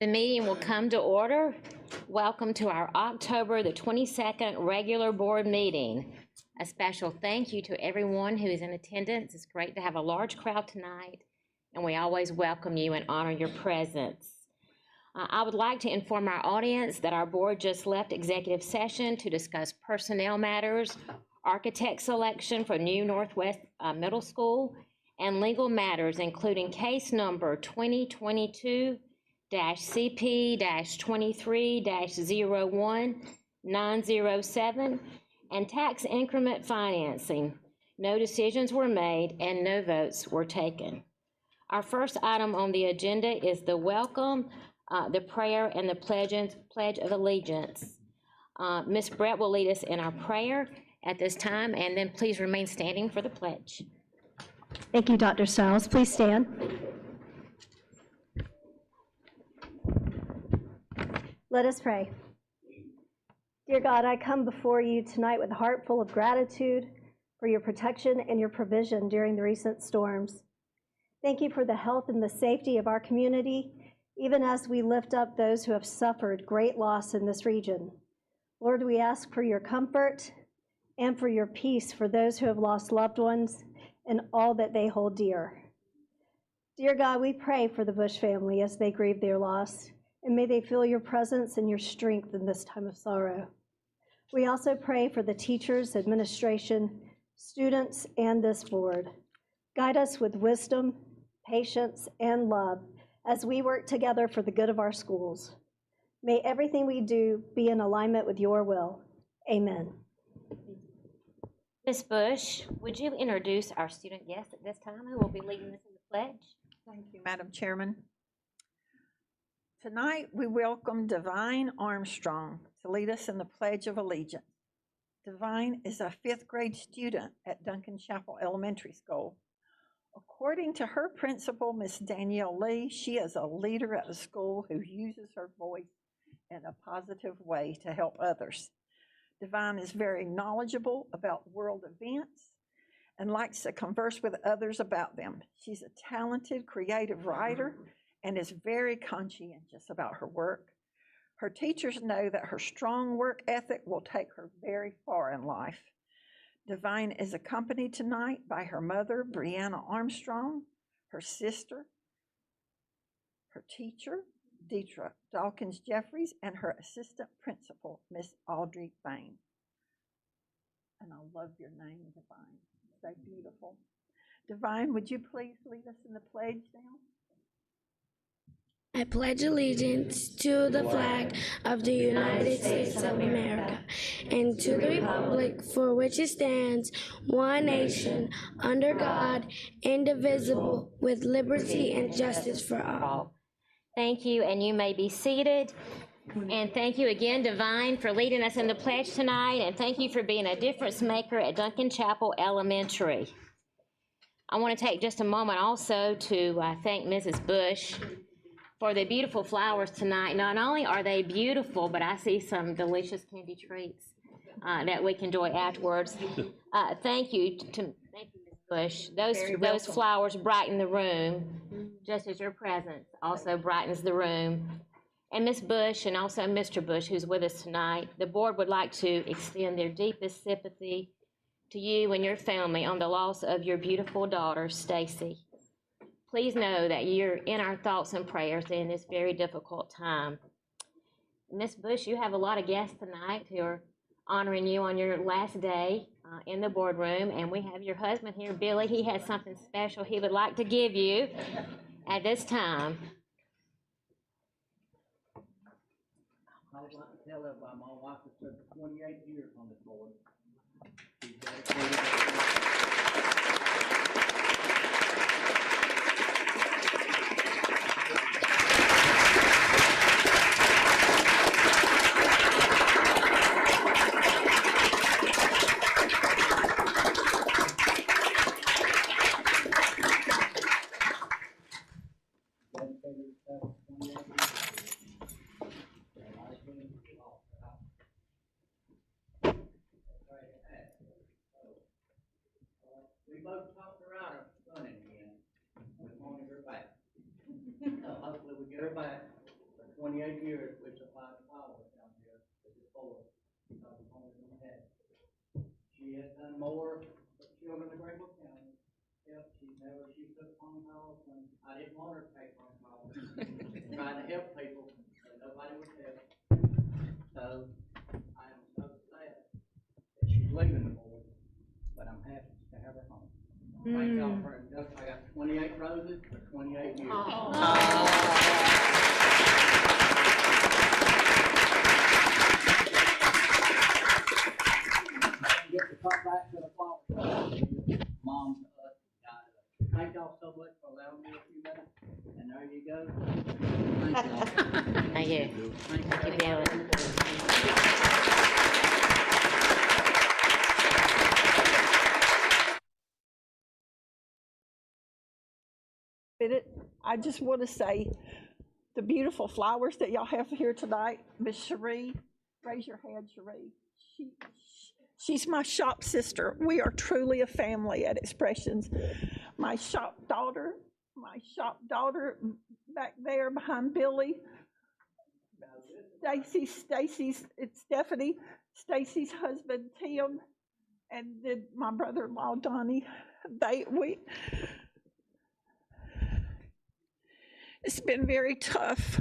The meeting will come to order. Welcome to our October the 22nd regular board meeting. A special thank you to everyone who is in attendance. It's great to have a large crowd tonight, and we always welcome you and honor your presence. I would like to inform our audience that our board just left executive session to discuss personnel matters, architect selection for New Northwest Middle School, and legal matters, including case number 2022-CP-23-01907 and tax increment financing. No decisions were made and no votes were taken. Our first item on the agenda is the welcome, the prayer, and the Pledge of Allegiance. Ms. Brett will lead us in our prayer at this time, and then please remain standing for the pledge. Thank you, Dr. Stiles. Please stand. Let us pray. Dear God, I come before you tonight with a heart full of gratitude for your protection and your provision during the recent storms. Thank you for the health and the safety of our community, even as we lift up those who have suffered great loss in this region. Lord, we ask for your comfort and for your peace for those who have lost loved ones and all that they hold dear. Dear God, we pray for the Bush family as they grieve their loss, and may they feel your presence and your strength in this time of sorrow. We also pray for the teachers, administration, students, and this board. Guide us with wisdom, patience, and love as we work together for the good of our schools. May everything we do be in alignment with your will. Amen. Ms. Bush, would you introduce our student guest at this time who will be leading us in the pledge? Thank you, Madam Chairman. Tonight, we welcome Divine Armstrong to lead us in the Pledge of Allegiance. Divine is a 5th grade student at Duncan Chapel Elementary School. According to her principal, Miss Danielle Lee, she is a leader at the school who uses her voice in a positive way to help others. Divine is very knowledgeable about world events and likes to converse with others about them. She's a talented, creative writer and is very conscientious about her work. Her teachers know that her strong work ethic will take her very far in life. Divine is accompanied tonight by her mother, Brianna Armstrong, her sister, her teacher, Deidre Dawkins Jeffries, and her assistant principal, Miss Audrey Bain. And I love your name, Divine. It's so beautiful. Divine, would you please lead us in the pledge now? I pledge allegiance to the flag of the United States of America and to the republic for which it stands, one nation, under God, indivisible, with liberty and justice for all. Thank you, and you may be seated. And thank you again, Divine, for leading us in the pledge tonight, and thank you for being a difference maker at Duncan Chapel Elementary. I want to take just a moment also to thank Mrs. Bush for the beautiful flowers tonight. Not only are they beautiful, but I see some delicious candy treats that we can enjoy afterwards. Thank you, Ms. Bush. Those flowers brighten the room, just as your presence also brightens the room. And Ms. Bush and also Mr. Bush, who's with us tonight, the board would like to extend their deepest sympathy to you and your family on the loss of your beautiful daughter, Stacy. Please know that you're in our thoughts and prayers in this very difficult time. Ms. Bush, you have a lot of guests tonight who are honoring you on your last day in the boardroom, and we have your husband here, Billy. He has something special he would like to give you at this time. I would like to tell everybody my wife has served 28 years on this board. 28 years we supplied flowers down here to the poor. Because we only had. She has done more for children in Greenville County. Yep, she took phone calls when I didn't want her to take phone calls. Trying to help people, but nobody would help. So I am so sad that she's leaving the board, but I'm happy to have her home. Thank y'all for it. I got 28 roses for 28 years. Get the cut back to the flower. Mom, thank y'all so much for allowing me a few minutes. And there you go. Thank you. Thank you, Billy. I just want to say the beautiful flowers that y'all have here tonight. Miss Cherie, raise your hand, Cherie. She's my shop sister. We are truly a family at Expressions. My shop daughter back there behind Billy. It's Stephanie, Stacy's husband, Tim, and then my brother-in-law, Donnie. It's been very tough,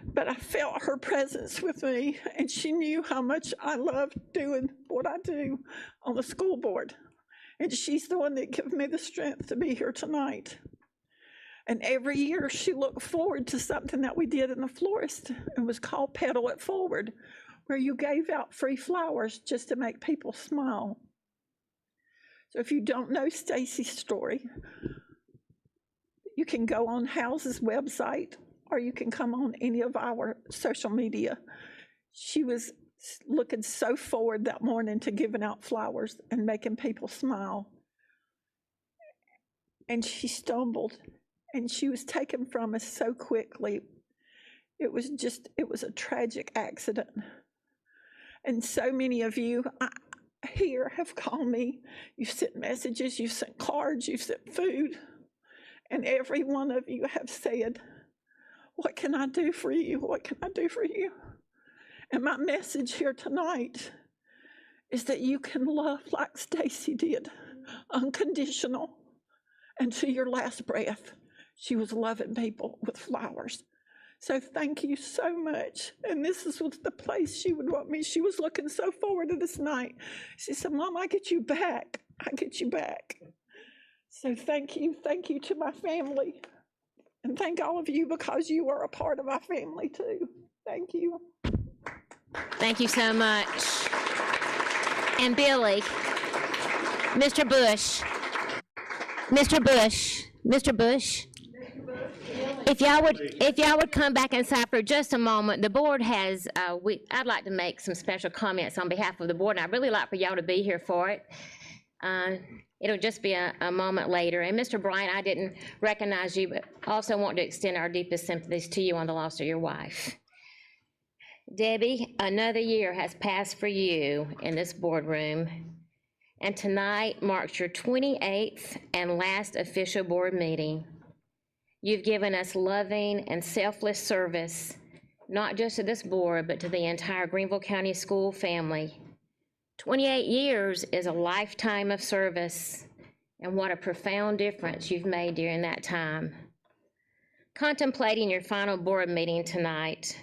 but I felt her presence with me, and she knew how much I loved doing what I do on the school board. And she's the one that gave me the strength to be here tonight. And every year she looked forward to something that we did in the florist. It was called Petal It Forward, where you gave out free flowers just to make people smile. So if you don't know Stacy's story, you can go on House's website, or you can come on any of our social media. She was looking so forward that morning to giving out flowers and making people smile. And she stumbled, and she was taken from us so quickly. It was a tragic accident. And so many of you here have called me. You've sent messages, you've sent cards, you've sent food. And every one of you have said, what can I do for you? What can I do for you? And my message here tonight is that you can love like Stacy did, unconditional. And to your last breath, she was loving people with flowers. So thank you so much. And this was the place she would want me. She was looking so forward to this night. She said, Mom, I get you back. I get you back. So thank you to my family. And thank all of you, because you are a part of my family too. Thank you. Thank you so much. And Billy, Mr. Bush, if y'all would come back inside for just a moment. The board has, I'd like to make some special comments on behalf of the board, and I'd really like for y'all to be here for it. It'll just be a moment later. And Mr. Bryant, I didn't recognize you, but also want to extend our deepest sympathies to you on the loss of your wife. Debbie, another year has passed for you in this boardroom, and tonight marks your 28th and last official board meeting. You've given us loving and selfless service, not just to this board, but to the entire Greenville County School family. 28 years is a lifetime of service, and what a profound difference you've made during that time. Contemplating your final board meeting tonight,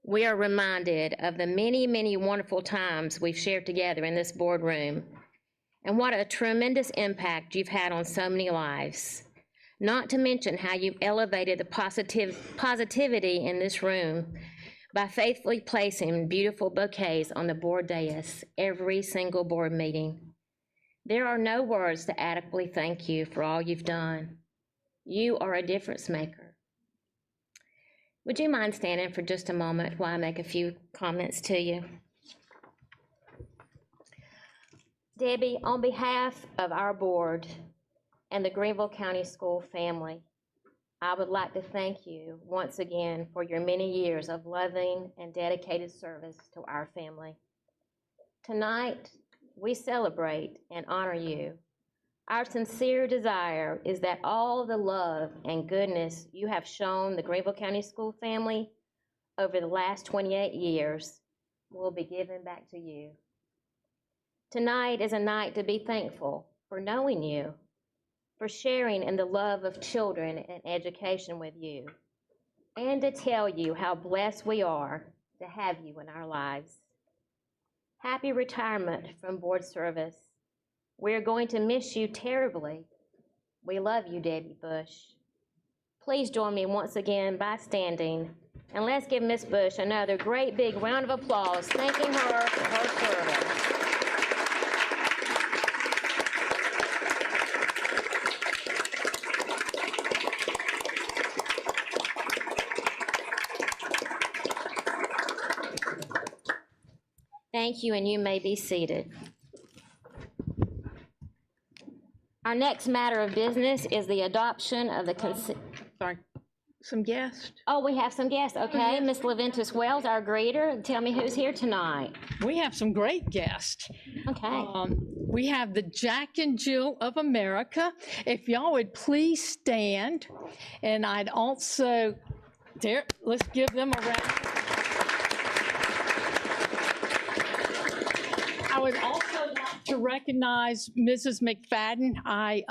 we are reminded of the many, many wonderful times we've shared together in this boardroom, and what a tremendous impact you've had on so many lives. Not to mention how you've elevated the positivity in this room by faithfully placing beautiful bouquets on the board dais every single board meeting. There are no words to adequately thank you for all you've done. You are a difference maker. Would you mind standing for just a moment while I make a few comments to you? Debbie, on behalf of our board and the Greenville County School family, I would like to thank you once again for your many years of loving and dedicated service to our family. Tonight, we celebrate and honor you. Our sincere desire is that all the love and goodness you have shown the Greenville County School family over the last 28 years will be given back to you. Tonight is a night to be thankful for knowing you, for sharing in the love of children and education with you, and to tell you how blessed we are to have you in our lives. Happy retirement from board service. We're going to miss you terribly. We love you, Debbie Bush. Please join me once again by standing, and let's give Miss Bush another great big round of applause, thanking her for her service. Thank you, and you may be seated. Our next matter of business is the adoption of the consent. Sorry, some guests. Oh, we have some guests. Okay, Miss Leventis Wells, our greeter. Tell me who's here tonight. We have some great guests. Okay. We have the Jack and Jill of America. If y'all would please stand, and I'd also, there, let's give them a round. I would also like to recognize Mrs. McFadden. I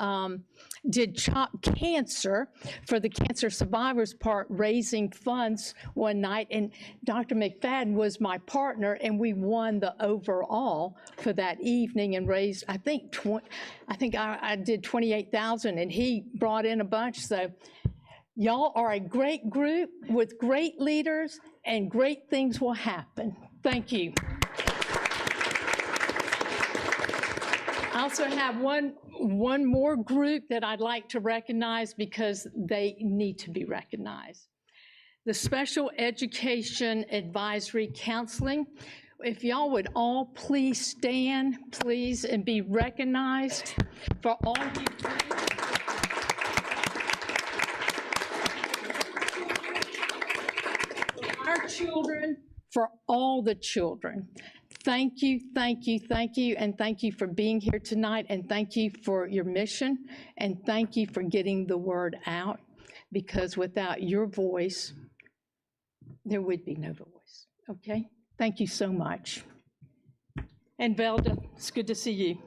did CHOP Cancer for the Cancer Survivors Part, raising funds one night, and Dr. McFadden was my partner, and we won the overall for that evening and raised, I think I did 28,000, and he brought in a bunch. So y'all are a great group with great leaders, and great things will happen. Thank you. I also have one more group that I'd like to recognize because they need to be recognized. The Special Education Advisory Counseling. If y'all would all please stand, please, and be recognized for all you do. Our children, for all the children. Thank you, thank you, thank you, and thank you for being here tonight, and thank you for your mission, and thank you for getting the word out, because without your voice, there would be no voice, okay? Thank you so much. And Velda, it's good to see you.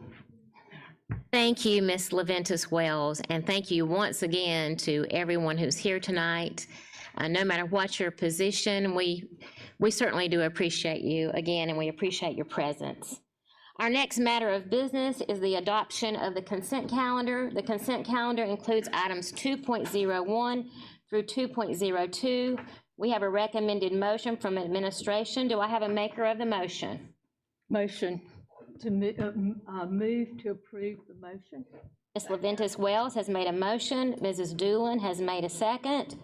Thank you, Miss Leventis Wells, and thank you once again to everyone who's here tonight. No matter what your position, we certainly do appreciate you again, and we appreciate your presence. Our next matter of business is the adoption of the consent calendar. The consent calendar includes items 2.01 through 2.02. We have a recommended motion from administration. Do I have a maker of the motion? Motion to move to approve the motion. Ms. Leventis Wells has made a motion. Mrs. Doolin has made a second.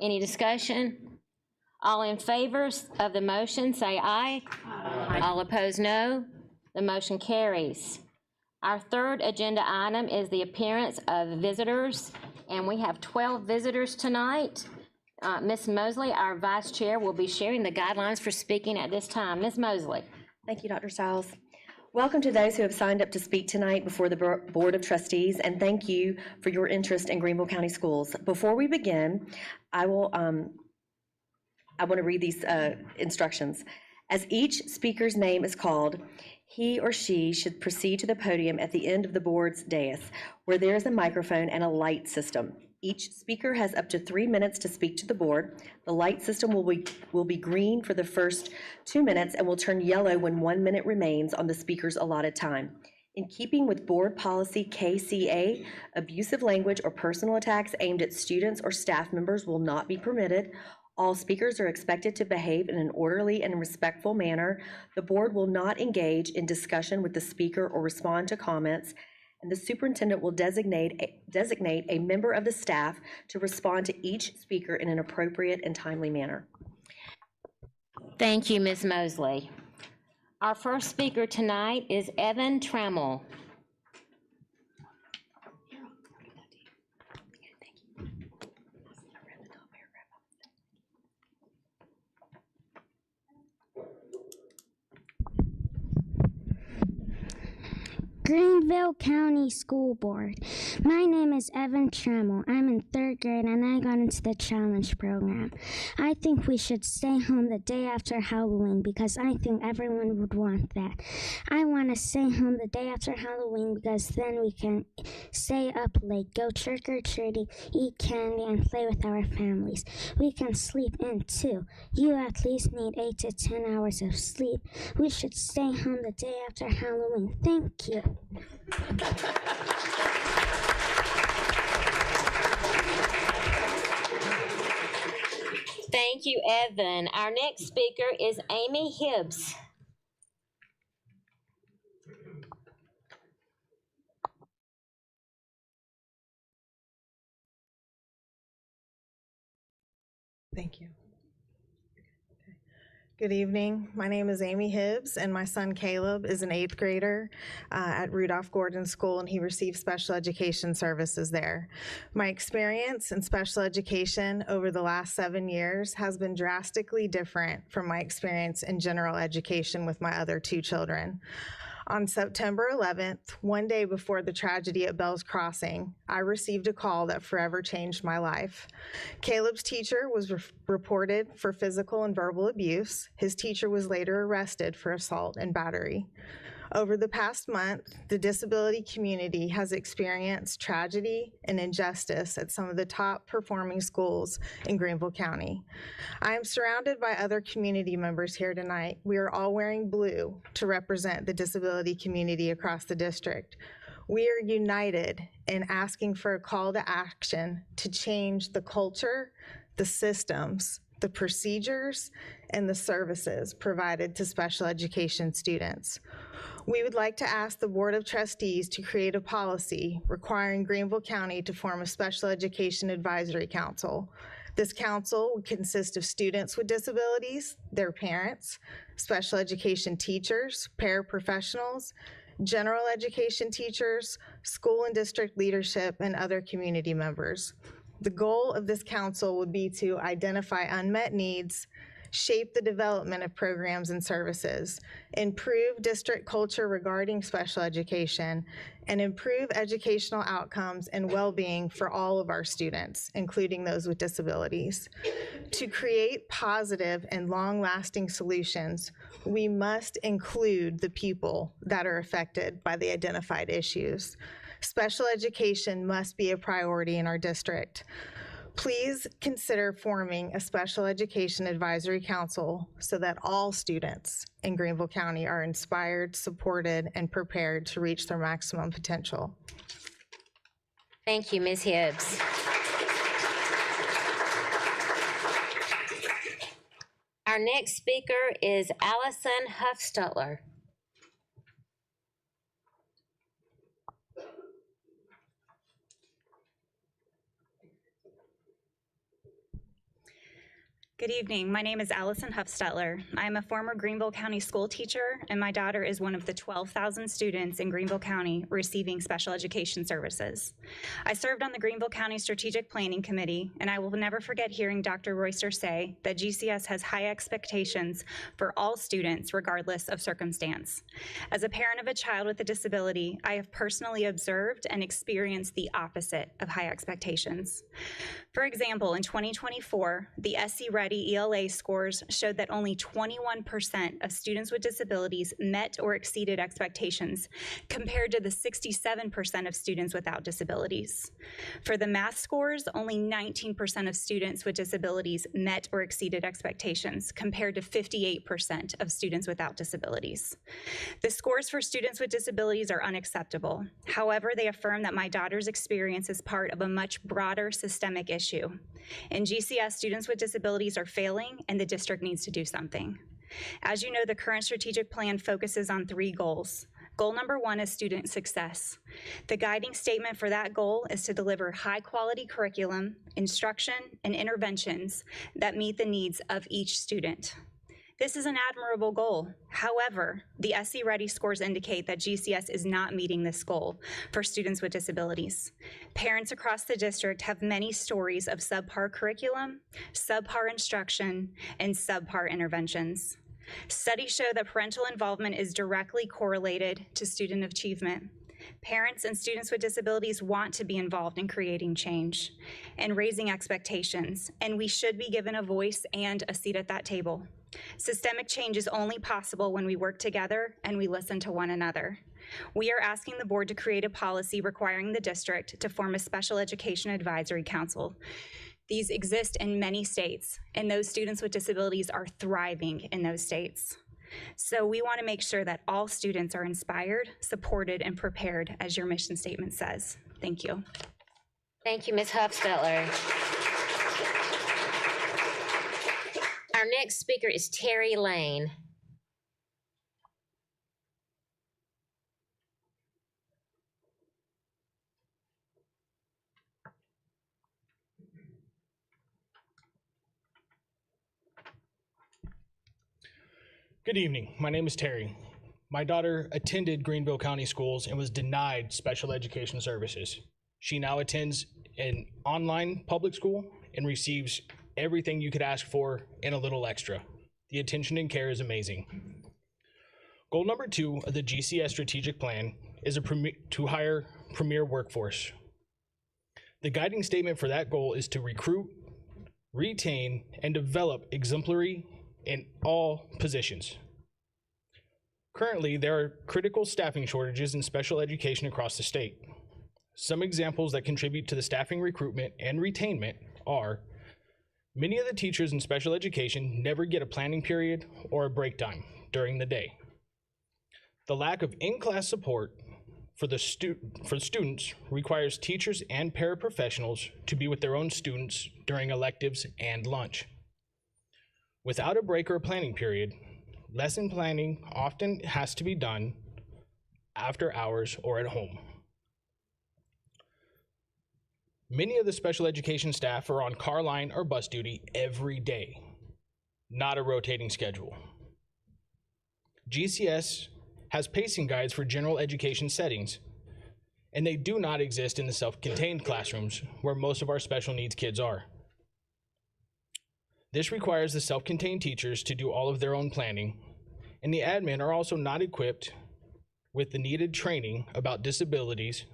Any discussion? All in favor of the motion, say aye. Aye. All opposed, no. The motion carries. Our third agenda item is the appearance of visitors, and we have 12 visitors tonight. Ms. Mosley, our vice chair, will be sharing the guidelines for speaking at this time. Ms. Mosley. Thank you, Dr. Stiles. Welcome to those who have signed up to speak tonight before the Board of Trustees, and thank you for your interest in Greenville County Schools. Before we begin, I want to read these instructions. As each speaker's name is called, he or she should proceed to the podium at the end of the board's dais, where there is a microphone and a light system. Each speaker has up to 3 minutes to speak to the board. The light system will be green for the first 2 minutes and will turn yellow when 1 minute remains on the speaker's allotted time. In keeping with board policy KCA, abusive language or personal attacks aimed at students or staff members will not be permitted. All speakers are expected to behave in an orderly and respectful manner. The board will not engage in discussion with the speaker or respond to comments, and the superintendent will designate a member of the staff to respond to each speaker in an appropriate and timely manner. Thank you, Ms. Mosley. Our first speaker tonight is Evan Trammell. Greenville County School Board. My name is Evan Trammell. I'm in 3rd grade and I got into the challenge program. I think we should stay home the day after Halloween because I think everyone would want that. I want to stay home the day after Halloween because then we can stay up late, go trick-or-treating, eat candy, and play with our families. We can sleep in too. You at least need 8 to 10 hours of sleep. We should stay home the day after Halloween. Thank you. Thank you, Evan. Our next speaker is Amy Hibbs. Thank you. Good evening. My name is Amy Hibbs, and my son Caleb is an 8th grader at Rudolph Gordon School, and he receives special education services there. My experience in special education over the last 7 years has been drastically different from my experience in general education with my other 2 children. On September 11th, one day before the tragedy at Bell's Crossing, I received a call that forever changed my life. Caleb's teacher was reported for physical and verbal abuse. His teacher was later arrested for assault and battery. Over the past month, the disability community has experienced tragedy and injustice at some of the top performing schools in Greenville County. I am surrounded by other community members here tonight. We are all wearing blue to represent the disability community across the district. We are united in asking for a call to action to change the culture, the systems, the procedures, and the services provided to special education students. We would like to ask the Board of Trustees to create a policy requiring Greenville County to form a special education advisory council. This council would consist of students with disabilities, their parents, special education teachers, paraprofessionals, general education teachers, school and district leadership, and other community members. The goal of this council would be to identify unmet needs, shape the development of programs and services, improve district culture regarding special education, and improve educational outcomes and well-being for all of our students, including those with disabilities. To create positive and long-lasting solutions, we must include the people that are affected by the identified issues. Special education must be a priority in our district. Please consider forming a special education advisory council so that all students in Greenville County are inspired, supported, and prepared to reach their maximum potential. Thank you, Ms. Hibbs. Our next speaker is Allison Huffstutler. Good evening. My name is Allison Huffstutler. I am a former Greenville County school teacher, and my daughter is one of the 12,000 students in Greenville County receiving special education services. I served on the Greenville County Strategic Planning Committee, and I will never forget hearing Dr. Royster say that GCS has high expectations for all students, regardless of circumstance. As a parent of a child with a disability, I have personally observed and experienced the opposite of high expectations. For example, in 2024, the SC Ready ELA scores showed that only 21% of students with disabilities met or exceeded expectations, compared to the 67% of students without disabilities. For the math scores, only 19% of students with disabilities met or exceeded expectations, compared to 58% of students without disabilities. The scores for students with disabilities are unacceptable. However, they affirm that my daughter's experience is part of a much broader systemic issue. In GCS, students with disabilities are failing, and the district needs to do something. As you know, the current strategic plan focuses on 3 goals. Goal number 1 is student success. The guiding statement for that goal is to deliver high-quality curriculum, instruction, and interventions that meet the needs of each student. This is an admirable goal. However, the SC Ready scores indicate that GCS is not meeting this goal for students with disabilities. Parents across the district have many stories of subpar curriculum, subpar instruction, and subpar interventions. Studies show that parental involvement is directly correlated to student achievement. Parents and students with disabilities want to be involved in creating change and raising expectations, and we should be given a voice and a seat at that table. Systemic change is only possible when we work together and we listen to one another. We are asking the board to create a policy requiring the district to form a special education advisory council. These exist in many states, and those students with disabilities are thriving in those states. So we want to make sure that all students are inspired, supported, and prepared, as your mission statement says. Thank you. Thank you, Ms. Huffstetler. Our next speaker is Terry Lane. Good evening. My name is Terry. My daughter attended Greenville County Schools and was denied special education services. She now attends an online public school and receives everything you could ask for and a little extra. The attention and care is amazing. Goal number 2 of the GCS strategic plan is to hire premier workforce. The guiding statement for that goal is to recruit, retain, and develop exemplary in all positions. Currently, there are critical staffing shortages in special education across the state. Some examples that contribute to the staffing recruitment and retainment are many of the teachers in special education never get a planning period or a break time during the day. The lack of in-class support for students requires teachers and paraprofessionals to be with their own students during electives and lunch. Without a break or a planning period, lesson planning often has to be done after hours or at home. Many of the special education staff are on car line or bus duty every day, not a rotating schedule. GCS has pacing guides for general education settings, and they do not exist in the self-contained classrooms where most of our special needs kids are. This requires the self-contained teachers to do all of their own planning, and the admin are also not equipped with the needed training about disabilities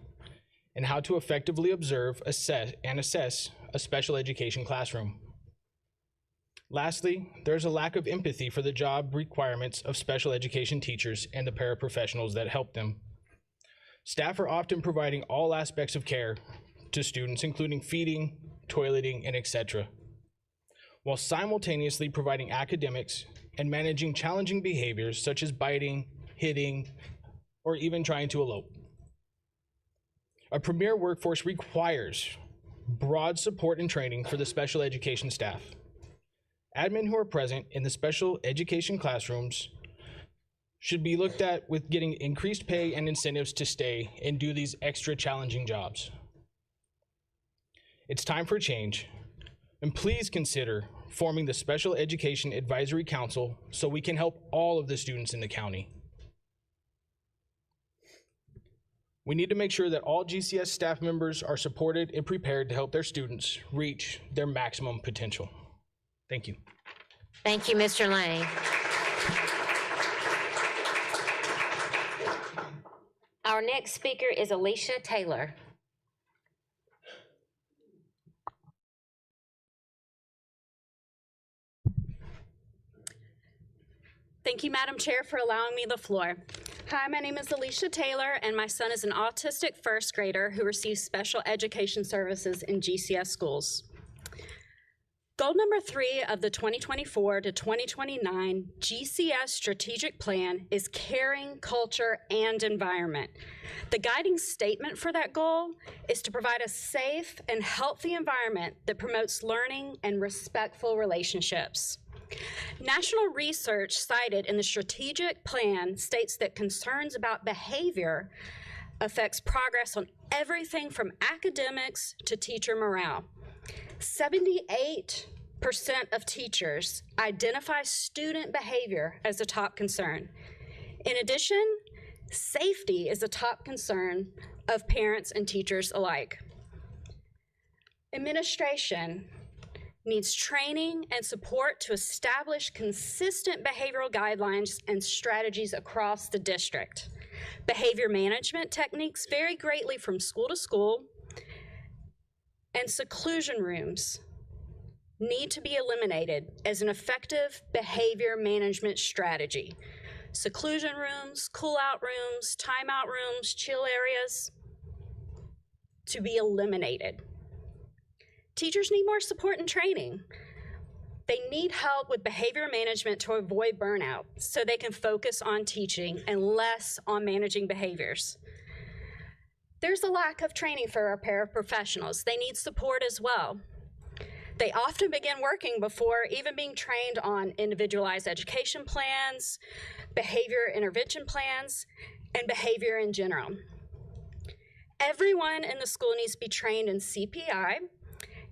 and how to effectively observe, assess a special education classroom. Lastly, there's a lack of empathy for the job requirements of special education teachers and the paraprofessionals that help them. Staff are often providing all aspects of care to students, including feeding, toileting, and etc., while simultaneously providing academics and managing challenging behaviors such as biting, hitting, or even trying to elope. A premier workforce requires broad support and training for the special education staff. Admin who are present in the special education classrooms should be looked at with getting increased pay and incentives to stay and do these extra challenging jobs. It's time for change, and please consider forming the Special Education Advisory Council so we can help all of the students in the county. We need to make sure that all GCS staff members are supported and prepared to help their students reach their maximum potential. Thank you. Thank you, Mr. Lane. Our next speaker is Alicia Taylor. Thank you, Madam Chair, for allowing me the floor. Hi, my name is Alicia Taylor, and my son is an autistic first grader who receives special education services in GCS schools. Goal number 3 of the 2024 to 2029 GCS strategic plan is caring, culture, and environment. The guiding statement for that goal is to provide a safe and healthy environment that promotes learning and respectful relationships. National research cited in the strategic plan states that concerns about behavior affects progress on everything from academics to teacher morale. 78% of teachers identify student behavior as a top concern. In addition, safety is a top concern of parents and teachers alike. Administration needs training and support to establish consistent behavioral guidelines and strategies across the district. Behavior management techniques vary greatly from school to school, and seclusion rooms need to be eliminated as an effective behavior management strategy. Seclusion rooms, cool-out rooms, timeout rooms, chill areas to be eliminated. Teachers need more support and training. They need help with behavior management to avoid burnout so they can focus on teaching and less on managing behaviors. There's a lack of training for our paraprofessionals. They need support as well. They often begin working before even being trained on individualized education plans, behavior intervention plans, and behavior in general. Everyone in the school needs to be trained in CPI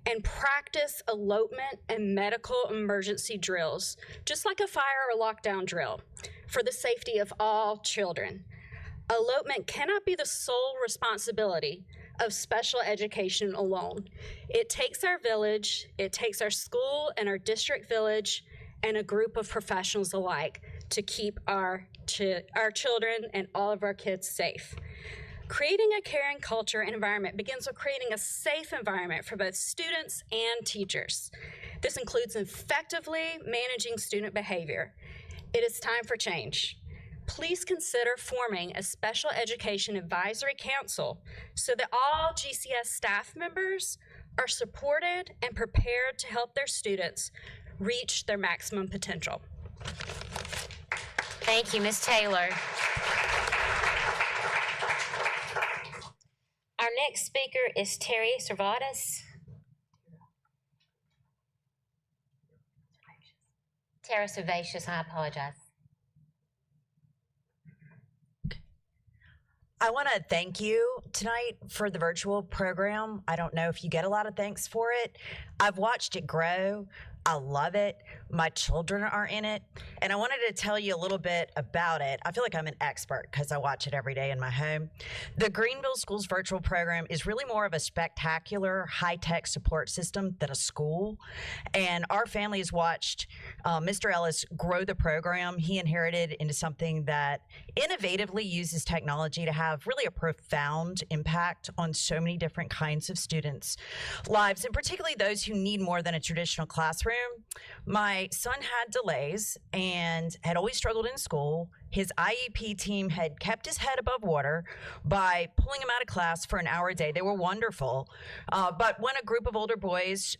and practice elopement and medical emergency drills, just like a fire or lockdown drill, for the safety of all children. Elopement cannot be the sole responsibility of special education alone. It takes our village, it takes our school and our district village, and a group of professionals alike to keep our children and all of our kids safe. Creating a caring culture and environment begins with creating a safe environment for both students and teachers. This includes effectively managing student behavior. It is time for change. Please consider forming a special education advisory council so that all GCS staff members are supported and prepared to help their students reach their maximum potential. Thank you, Ms. Taylor. Our next speaker is Terry Servatas. Tara Servatius, I apologize. I want to thank you tonight for the virtual program. I don't know if you get a lot of thanks for it. I've watched it grow. I love it. My children are in it. And I wanted to tell you a little bit about it. I feel like I'm an expert because I watch it every day in my home. The Greenville Schools virtual program is really more of a spectacular, high-tech support system than a school. And our family has watched Mr. Ellis grow the program. He inherited into something that innovatively uses technology to have really a profound impact on so many different kinds of students' lives, and particularly those who need more than a traditional classroom. My son had delays and had always struggled in school. His IEP team had kept his head above water by pulling him out of class for an hour a day. They were wonderful. But when a group of older boys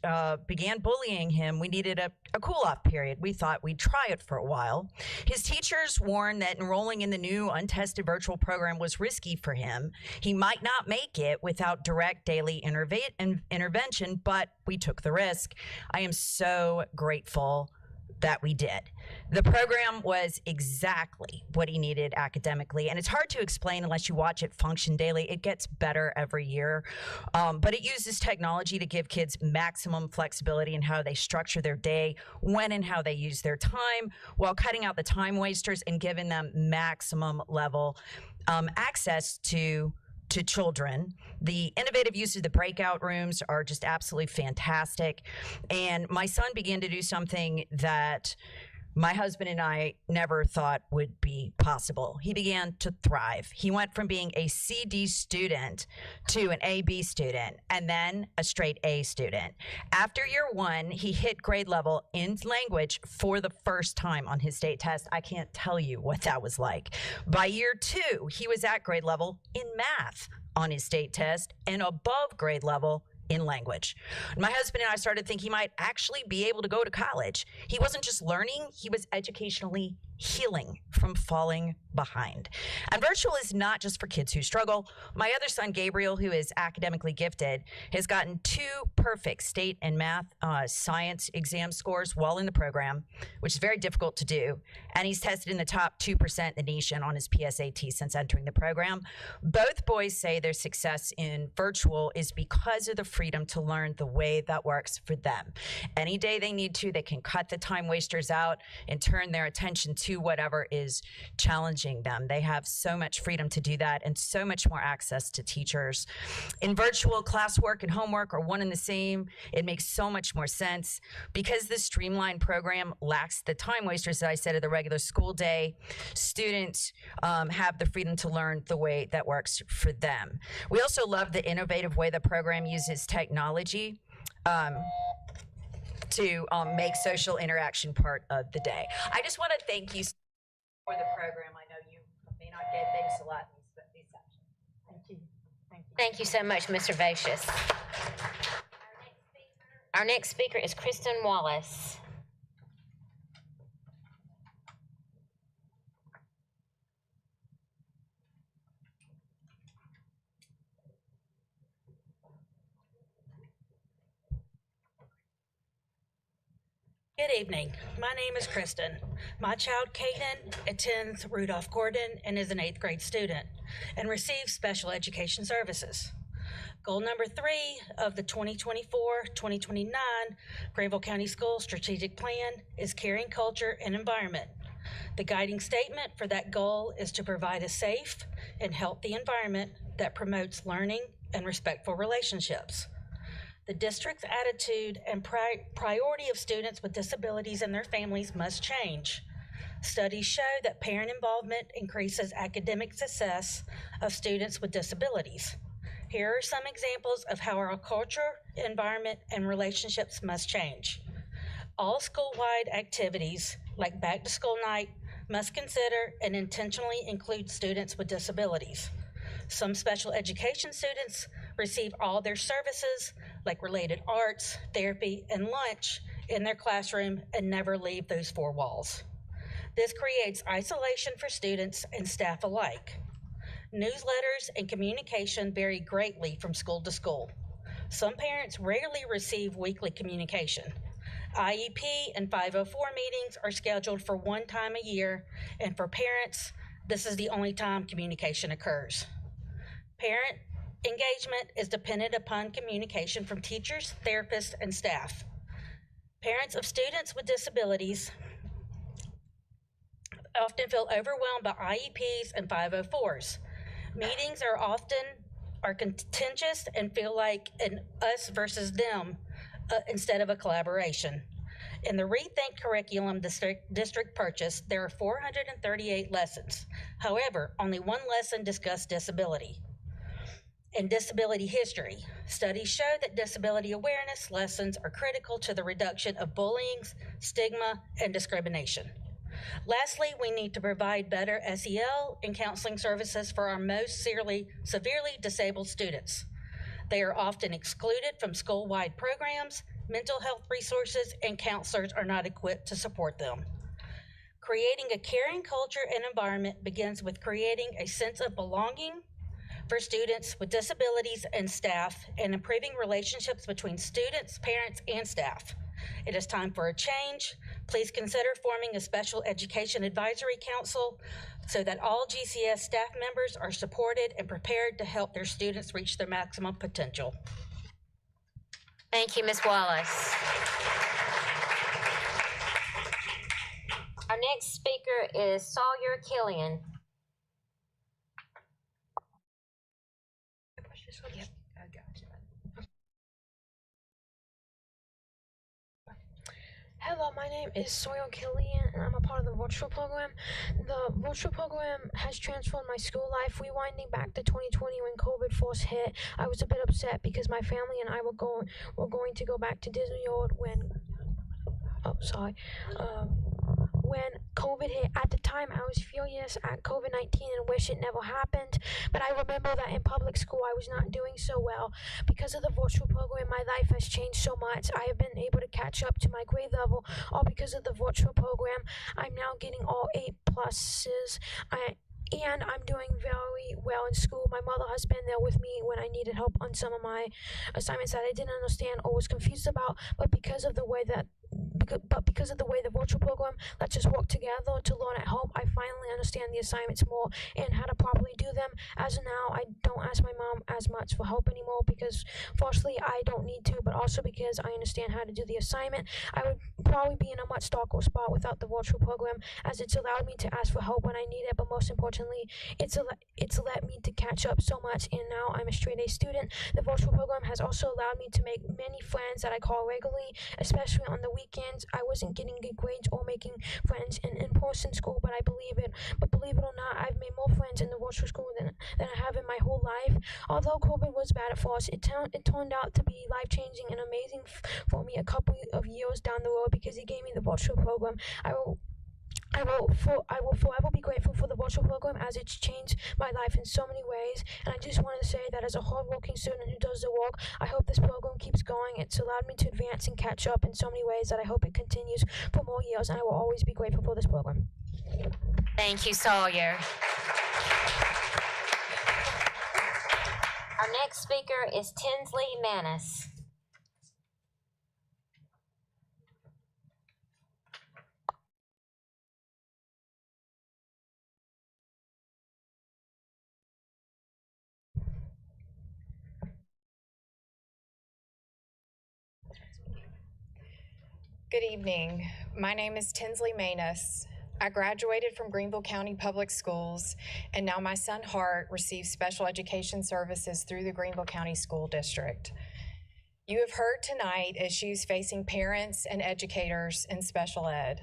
began bullying him, we needed a cool-off period. We thought we'd try it for a while. His teachers warned that enrolling in the new untested virtual program was risky for him. He might not make it without direct daily intervention, but we took the risk. I am so grateful that we did. The program was exactly what he needed academically, and it's hard to explain unless you watch it function daily. It gets better every year, but it uses technology to give kids maximum flexibility in how they structure their day, when and how they use their time, while cutting out the time wasters and giving them maximum level access to children. The innovative use of the breakout rooms are just absolutely fantastic. And my son began to do something that my husband and I never thought would be possible. He began to thrive. He went from being a CD student to an AB student and then a straight A student. After year one, he hit grade level in language for the first time on his state test. I can't tell you what that was like. By year two, he was at grade level in math on his state test and above grade level in language. My husband and I started thinking he might actually be able to go to college. He wasn't just learning, he was educationally healing from falling behind. And virtual is not just for kids who struggle. My other son, Gabriel, who is academically gifted, has gotten 2 perfect state and math science exam scores while in the program, which is very difficult to do. And he's tested in the top 2% in the nation on his PSAT since entering the program. Both boys say their success in virtual is because of the freedom to learn the way that works for them. Any day they need to, they can cut the time wasters out and turn their attention to whatever is challenging them. They have so much freedom to do that and so much more access to teachers. In virtual, classwork and homework are one and the same. It makes so much more sense. Because this streamlined program lacks the time wasters that I said of the regular school day, students have the freedom to learn the way that works for them. We also love the innovative way the program uses technology to make social interaction part of the day. I just want to thank you for the program. I know you may not get thanks a lot in these sections. Thank you. Thank you. Thank you so much, Mr. Vocious. Our next speaker is Kristen Wallace. Good evening. My name is Kristen. My child, Kaden, attends Rudolph Gordon and is an 8th grade student and receives special education services. Goal number 3 of the 2024-2029 Greenville County Schools Strategic Plan is caring culture and environment. The guiding statement for that goal is to provide a safe and healthy environment that promotes learning and respectful relationships. The district's attitude and priority of students with disabilities and their families must change. Studies show that parent involvement increases academic success of students with disabilities. Here are some examples of how our culture, environment, and relationships must change. All school-wide activities, like back to school night, must consider and intentionally include students with disabilities. Some special education students receive all their services, like related arts, therapy, and lunch, in their classroom and never leave those 4 walls. This creates isolation for students and staff alike. Newsletters and communication vary greatly from school to school. Some parents rarely receive weekly communication. IEP and 504 meetings are scheduled for 1 time a year, and for parents, this is the only time communication occurs. Parent engagement is dependent upon communication from teachers, therapists, and staff. Parents of students with disabilities often feel overwhelmed by IEPs and 504s. Meetings are contentious and feel like an us versus them instead of a collaboration. In the Rethink curriculum district purchased, there are 438 lessons. However, only 1 lesson discussed disability. In disability history, studies show that disability awareness lessons are critical to the reduction of bullying, stigma, and discrimination. Lastly, we need to provide better SEL and counseling services for our most severely disabled students. They are often excluded from school-wide programs, mental health resources, and counselors are not equipped to support them. Creating a caring culture and environment begins with creating a sense of belonging for students with disabilities and staff, and improving relationships between students, parents, and staff. It is time for a change. Please consider forming a special education advisory council so that all GCS staff members are supported and prepared to help their students reach their maximum potential. Thank you, Ms. Wallace. Our next speaker is Sawyer Killian. Yep. Hello, my name is Sawyer Killian, and I'm a part of the virtual program. The virtual program has transformed my school life. Rewinding back to 2020 when COVID first hit, I was a bit upset because my family and I were going to go back to Disney World when COVID hit. At the time, I was furious at COVID-19 and wish it never happened, but I remember that in public school I was not doing so well. Because of the virtual program, my life has changed so much. I have been able to catch up to my grade level, all because of the virtual program. I'm now getting all 8+s. And I'm doing very well in school. My mother has been there with me when I needed help on some of my assignments that I didn't understand or was confused about, but because because of the way the virtual program lets us work together to learn at home, I finally understand the assignments more and how to properly do them. As of now, I don't ask my mom as much for help anymore because firstly, I don't need to, but also because I understand how to do the assignment. I would probably be in a much darker spot without the virtual program, as it's allowed me to ask for help when I need it, but most importantly, it's let me to catch up so much, and now I'm a straight A student. The virtual program has also allowed me to make many friends that I call regularly, especially on the weekends. I wasn't getting good grades or making friends in in-person school, but believe it or not, I've made more friends in the virtual school than I have in my whole life. Although COVID was bad at first, it turned out to be life-changing and amazing for me a couple of years down the road because it gave me the virtual program. I will forever be grateful for the virtual program as it's changed my life in so many ways. And I just wanted to say that as a hardworking student who does the work, I hope this program keeps going. It's allowed me to advance and catch up in so many ways that I hope it continues for more years, and I will always be grateful for this program. Thank you, Sawyer. Our next speaker is Tinsley Manis. Good evening. My name is Tinsley Manis. I graduated from Greenville County Public Schools, and now my son Hart receives special education services through the Greenville County School District. You have heard tonight issues facing parents and educators in special ed.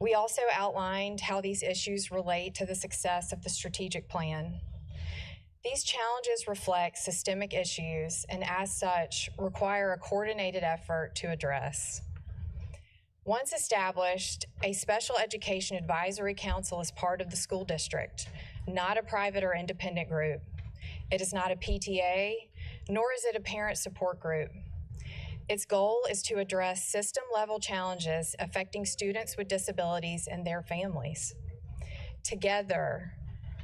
We also outlined how these issues relate to the success of the strategic plan. These challenges reflect systemic issues and as such require a coordinated effort to address. Once established, a special education advisory council is part of the school district, not a private or independent group. It is not a PTA, nor is it a parent support group. Its goal is to address system-level challenges affecting students with disabilities and their families. Together,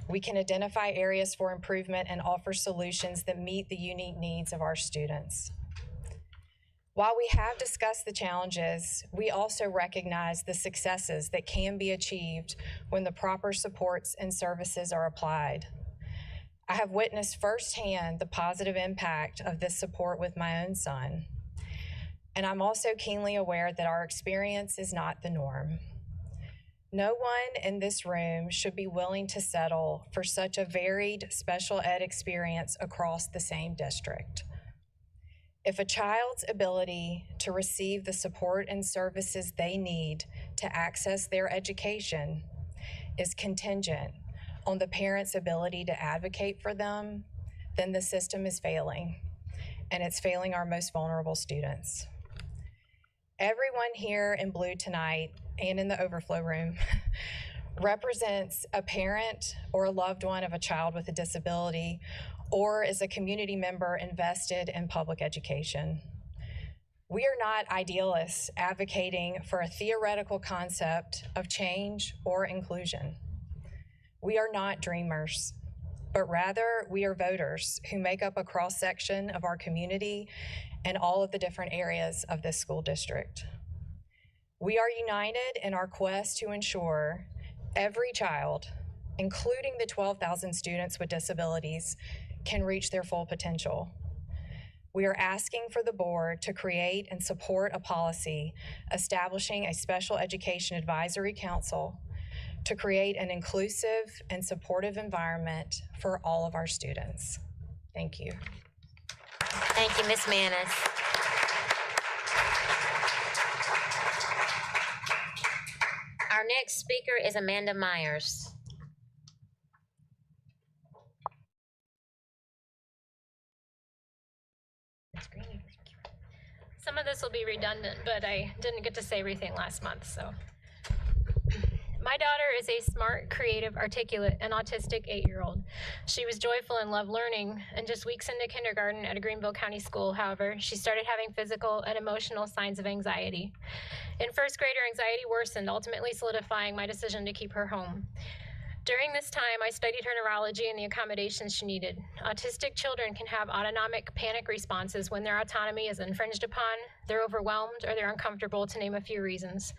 we can identify areas for improvement and offer solutions that meet the unique needs of our students. While we have discussed the challenges, we also recognize the successes that can be achieved when the proper supports and services are applied. I have witnessed firsthand the positive impact of this support with my own son, and I'm also keenly aware that our experience is not the norm. No one in this room should be willing to settle for such a varied special ed experience across the same district. If a child's ability to receive the support and services they need to access their education is contingent on the parent's ability to advocate for them, then the system is failing, and it's failing our most vulnerable students. Everyone here in blue tonight and in the overflow room represents a parent or a loved one of a child with a disability, or is a community member invested in public education. We are not idealists advocating for a theoretical concept of change or inclusion. We are not dreamers, but rather we are voters who make up a cross-section of our community and all of the different areas of this school district. We are united in our quest to ensure every child, including the 12,000 students with disabilities, can reach their full potential. We are asking for the board to create and support a policy establishing a special education advisory council to create an inclusive and supportive environment for all of our students. Thank you. Thank you, Ms. Manis. Our next speaker is Amanda Myers. Some of this will be redundant, but I didn't get to say everything last month, so. My daughter is a smart, creative, articulate, and autistic 8-year-old. She was joyful and loved learning, and just weeks into kindergarten at a Greenville County school, however, she started having physical and emotional signs of anxiety. In first grade, her anxiety worsened, ultimately solidifying my decision to keep her home. During this time, I studied her neurology and the accommodations she needed. Autistic children can have autonomic panic responses when their autonomy is infringed upon, they're overwhelmed, or they're uncomfortable, to name a few reasons.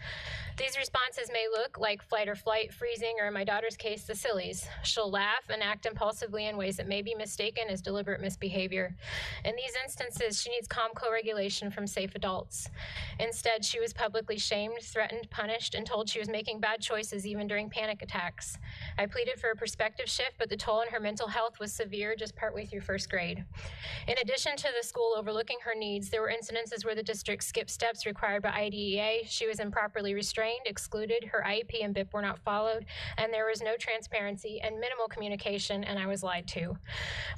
These responses may look like flight or flight, freezing, or in my daughter's case, the sillies. She'll laugh and act impulsively in ways that may be mistaken as deliberate misbehavior. In these instances, she needs calm co-regulation from safe adults. Instead, she was publicly shamed, threatened, punished, and told she was making bad choices even during panic attacks. I pleaded for a perspective shift, but the toll on her mental health was severe just partway through first grade. In addition to the school overlooking her needs, there were incidences where the district skipped steps required by IDEA. She was improperly restrained, excluded, her IEP and BIP were not followed, and there was no transparency and minimal communication, and I was lied to.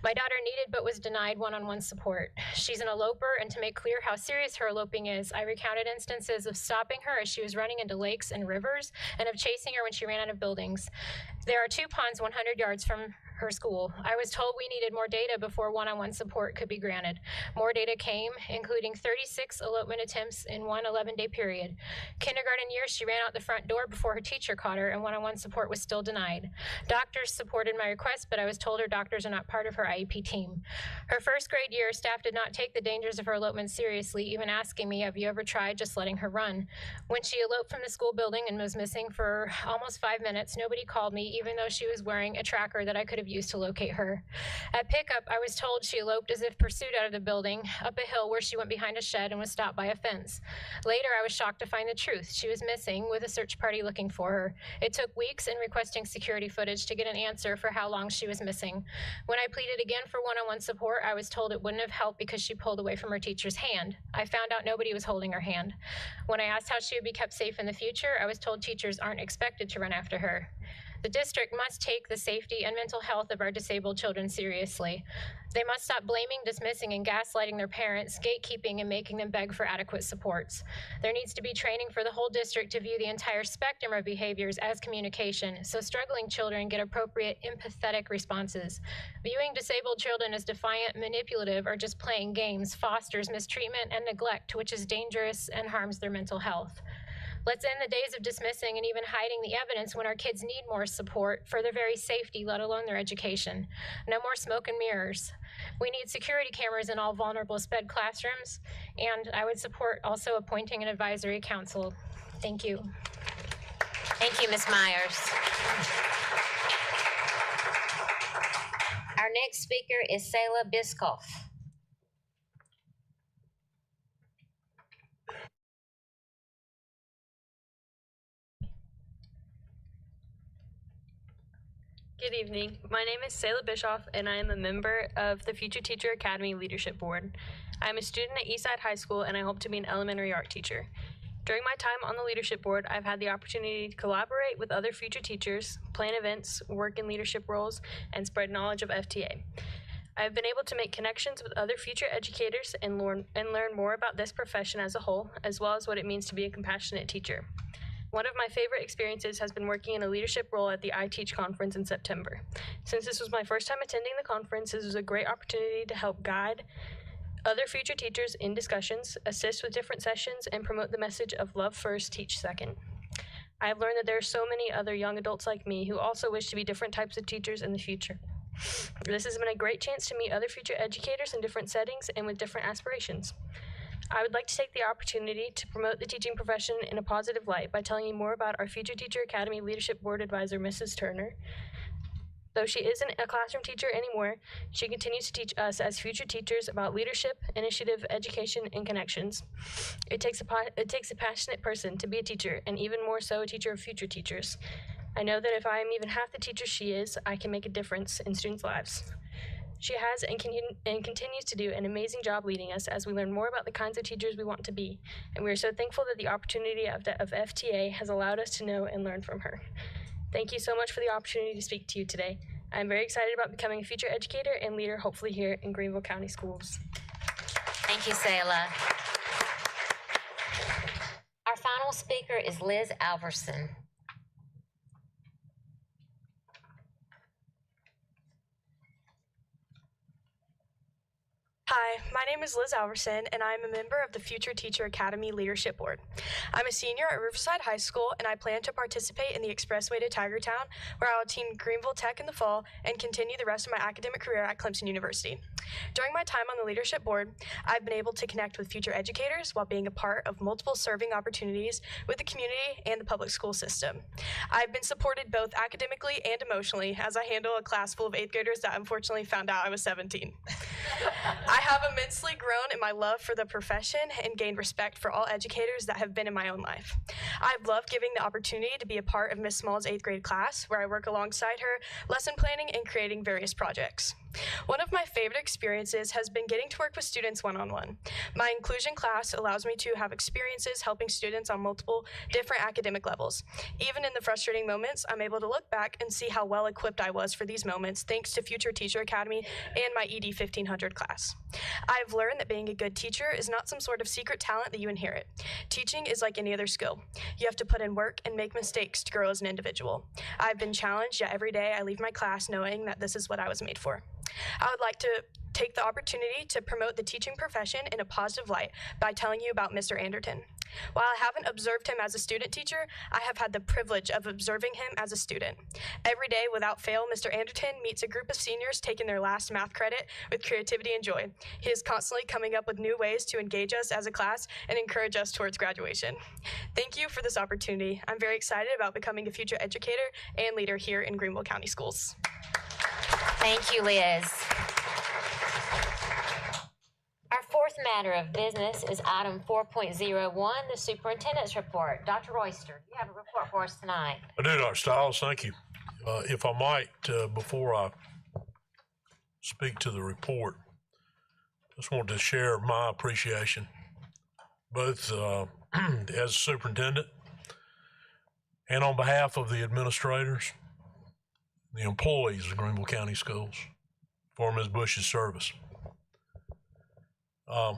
My daughter needed but was denied one-on-one support. She's an eloper, and to make clear how serious her eloping is, I recounted instances of stopping her as she was running into lakes and rivers, and of chasing her when she ran out of buildings. There are 2 ponds 100 yards from her school. I was told we needed more data before one-on-one support could be granted. More data came, including 36 elopement attempts in one 11-day period. Kindergarten year, she ran out the front door before her teacher caught her, and one-on-one support was still denied. Doctors supported my request, but I was told her doctors are not part of her IEP team. Her first grade year, staff did not take the dangers of her elopement seriously, even asking me, have you ever tried just letting her run? When she eloped from the school building and was missing for almost 5 minutes, nobody called me, even though she was wearing a tracker that I could have used to locate her. At pickup, I was told she eloped as if pursued out of the building, up a hill where she went behind a shed and was stopped by a fence. Later, I was shocked to find the truth. She was missing, with a search party looking for her. It took weeks in requesting security footage to get an answer for how long she was missing. When I pleaded again for one-on-one support, I was told it wouldn't have helped because she pulled away from her teacher's hand. I found out nobody was holding her hand. When I asked how she would be kept safe in the future, I was told teachers aren't expected to run after her. The district must take the safety and mental health of our disabled children seriously. They must stop blaming, dismissing, and gaslighting their parents, gatekeeping, and making them beg for adequate supports. There needs to be training for the whole district to view the entire spectrum of behaviors as communication, so struggling children get appropriate, empathetic responses. Viewing disabled children as defiant, manipulative, or just playing games fosters mistreatment and neglect, which is dangerous and harms their mental health. Let's end the days of dismissing and even hiding the evidence when our kids need more support for their very safety, let alone their education. No more smoke and mirrors. We need security cameras in all vulnerable SPED classrooms, and I would support also appointing an advisory council. Thank you. Thank you, Ms. Myers. Our next speaker is Selah Biscoff. Good evening. My name is Selah Bischoff, and I am a member of the Future Teacher Academy Leadership Board. I am a student at Eastside High School, and I hope to be an elementary art teacher. During my time on the leadership board, I've had the opportunity to collaborate with other future teachers, plan events, work in leadership roles, and spread knowledge of FTA. I have been able to make connections with other future educators and learn more about this profession as a whole, as well as what it means to be a compassionate teacher. One of my favorite experiences has been working in a leadership role at the I Teach conference in September. Since this was my first time attending the conference, this was a great opportunity to help guide other future teachers in discussions, assist with different sessions, and promote the message of love first, teach second. I have learned that there are so many other young adults like me who also wish to be different types of teachers in the future. This has been a great chance to meet other future educators in different settings and with different aspirations. I would like to take the opportunity to promote the teaching profession in a positive light by telling you more about our Future Teacher Academy Leadership Board Advisor, Mrs. Turner. Though she isn't a classroom teacher anymore, she continues to teach us as future teachers about leadership, initiative, education, and connections. It takes a passionate person to be a teacher, and even more so a teacher of future teachers. I know that if I am even half the teacher she is, I can make a difference in students' lives. She has and continues to do an amazing job leading us as we learn more about the kinds of teachers we want to be, and we are so thankful that the opportunity of FTA has allowed us to know and learn from her. Thank you so much for the opportunity to speak to you today. I'm very excited about becoming a future educator and leader, hopefully here in Greenville County Schools. Thank you, Selah. Our final speaker is Liz Alverson. Hi, my name name is Liz Alverson, and I am a member of the Future Teacher Academy Leadership Board. I'm a senior at Riverside High School, and I plan to participate in the Expressway to Tigertown, where I will attend Greenville Tech in the fall and continue the rest of my academic career at Clemson University. During my time on the Leadership Board, I've been able to connect with future educators while being a part of multiple serving opportunities with the community and the public school system. I've been supported both academically and emotionally as I handle a class full of 8th graders that unfortunately found out I was 17. I have immensely grown in my love for the profession and gained respect for all educators that have been in my own life. I've loved giving the opportunity to be a part of Miss Small's 8th grade class, where I work alongside her, lesson planning and creating various projects. One of my favorite experiences has been getting to work with students one-on-one. My inclusion class allows me to have experiences helping students on multiple different academic levels. Even in the frustrating moments, I'm able to look back and see how well equipped I was for these moments thanks to Future Teacher Academy and my ED 1500 class. I've learned that being a good teacher is not some sort of secret talent that you inherit. Teaching is like any other skill. You have to put in work and make mistakes to grow as an individual. I've been challenged, yet every day I leave my class knowing that this is what I was made for. I would like to take the opportunity to promote the teaching profession in a positive light by telling you about Mr. Anderton. While I haven't observed him as a student teacher, I have had the privilege of observing him as a student. Every day, without fail, Mr. Anderton meets a group of seniors taking their last math credit with creativity and joy. He is constantly coming up with new ways to engage us as a class and encourage us towards graduation. Thank you for this opportunity. I'm very excited about becoming a future educator and leader here in Greenville County Schools. Thank you, Liz. Our fourth matter of business is item 4.01, the superintendent's report. Dr. Royster, you have a report for us tonight. I do, Dr. Stiles, thank you. If I might, before I speak to the report, just wanted to share my appreciation, both as superintendent and on behalf of the administrators, the employees of Greenville County Schools, for Ms. Bush's service. A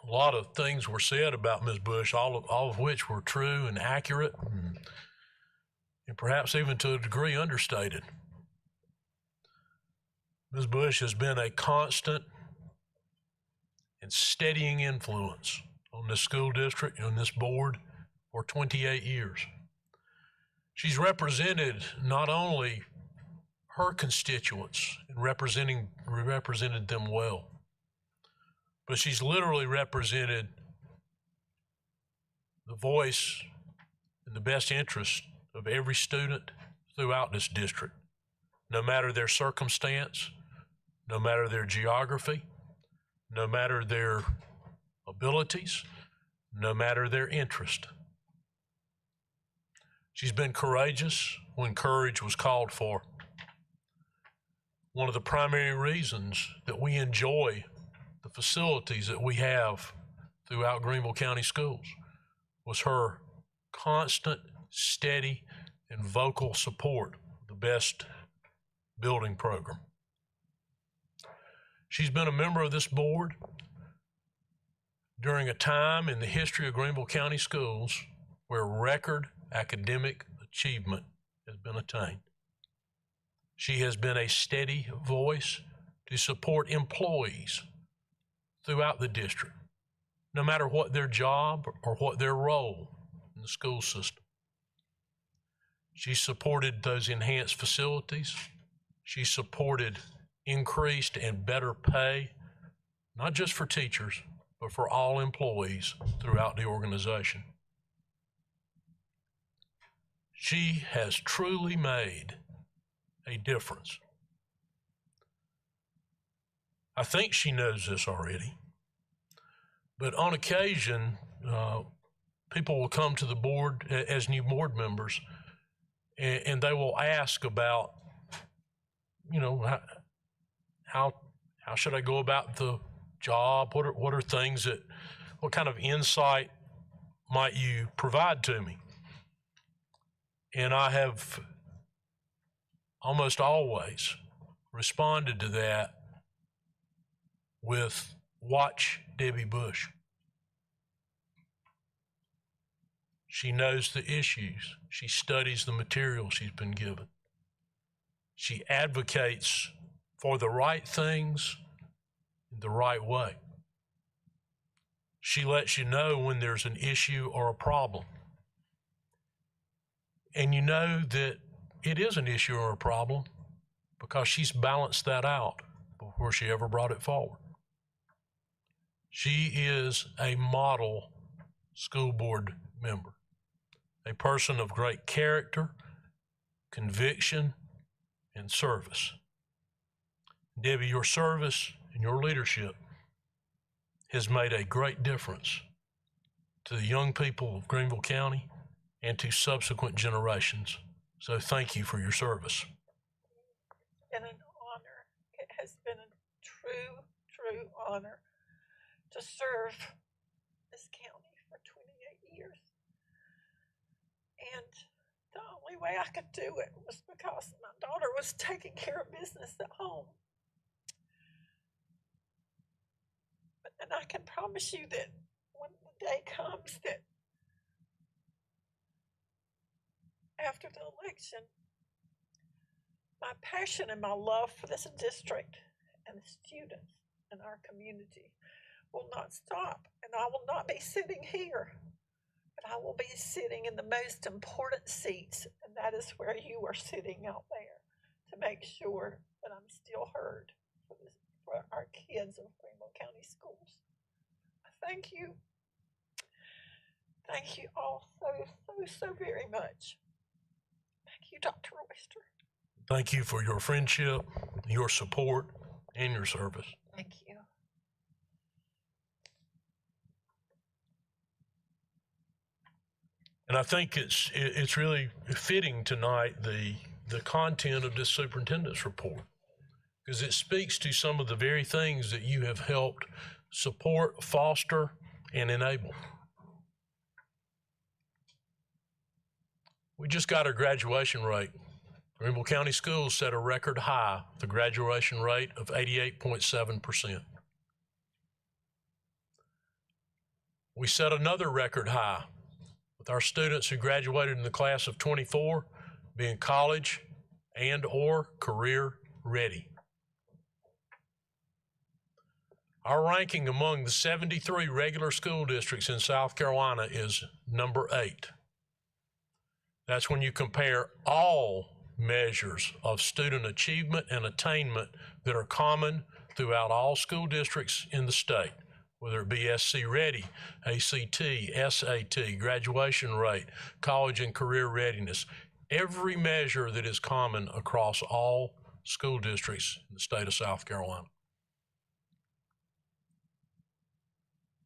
lot of things were said about Ms. Bush, all of which were true and accurate, and perhaps even to a degree understated. Ms. Bush has been a constant and steadying influence on this school district and this board for 28 years. She's represented not only her constituents and represented them well, but she's literally represented the voice and the best interest of every student throughout this district, no matter their circumstance, no matter their geography, no matter their abilities, no matter their interest. She's been courageous when courage was called for. One of the primary reasons that we enjoy the facilities that we have throughout Greenville County Schools was her constant, steady, and vocal support of the best building program. She's been a member of this board during a time in the history of Greenville County Schools where record academic achievement has been attained. She has been a steady voice to support employees throughout the district, no matter what their job or what their role in the school system. She supported those enhanced facilities. She supported increased and better pay, not just for teachers, but for all employees throughout the organization. She has truly made a difference. I think she knows this already, but on occasion, people will come to the board as new board members, and they will ask about, how should I go about the job? What are things what kind of insight might you provide to me? And I have almost always responded to that with, watch Debbie Bush. She knows the issues. She studies the material she's been given. She advocates for the right things in the right way. She lets you know when there's an issue or a problem. And you know that it is an issue or a problem because she's balanced that out before she ever brought it forward. She is a model school board member, a person of great character, conviction, and service. Debbie, your service and your leadership has made a great difference to the young people of Greenville County and to subsequent generations. So thank you for your service. It's been an honor. It has been a true honor to serve this county for 28 years. And the only way I could do it was because my daughter was taking care of business at home. And I can promise you that when the day comes that after the election, my passion and my love for this district and the students in our community will not stop. And I will not be sitting here, but I will be sitting in the most important seats, and that is where you are sitting out there, to make sure that I'm still heard for our kids of Greenville County Schools. Thank you. Thank you all so very much. Thank you, Dr. Royster. Thank you for your friendship, your support, and your service. Thank you. And I think it's really fitting tonight, the content of this superintendent's report, because it speaks to some of the very things that you have helped support, foster, and enable. We just got our graduation rate. Greenville County Schools set a record high, the graduation rate of 88.7%. We set another record high with our students who graduated in the class of 24 being college and or career ready. Our ranking among the 73 regular school districts in South Carolina is number 8. That's when you compare all measures of student achievement and attainment that are common throughout all school districts in the state, whether it be SC Ready, ACT, SAT, graduation rate, college and career readiness, every measure that is common across all school districts in the state of South Carolina.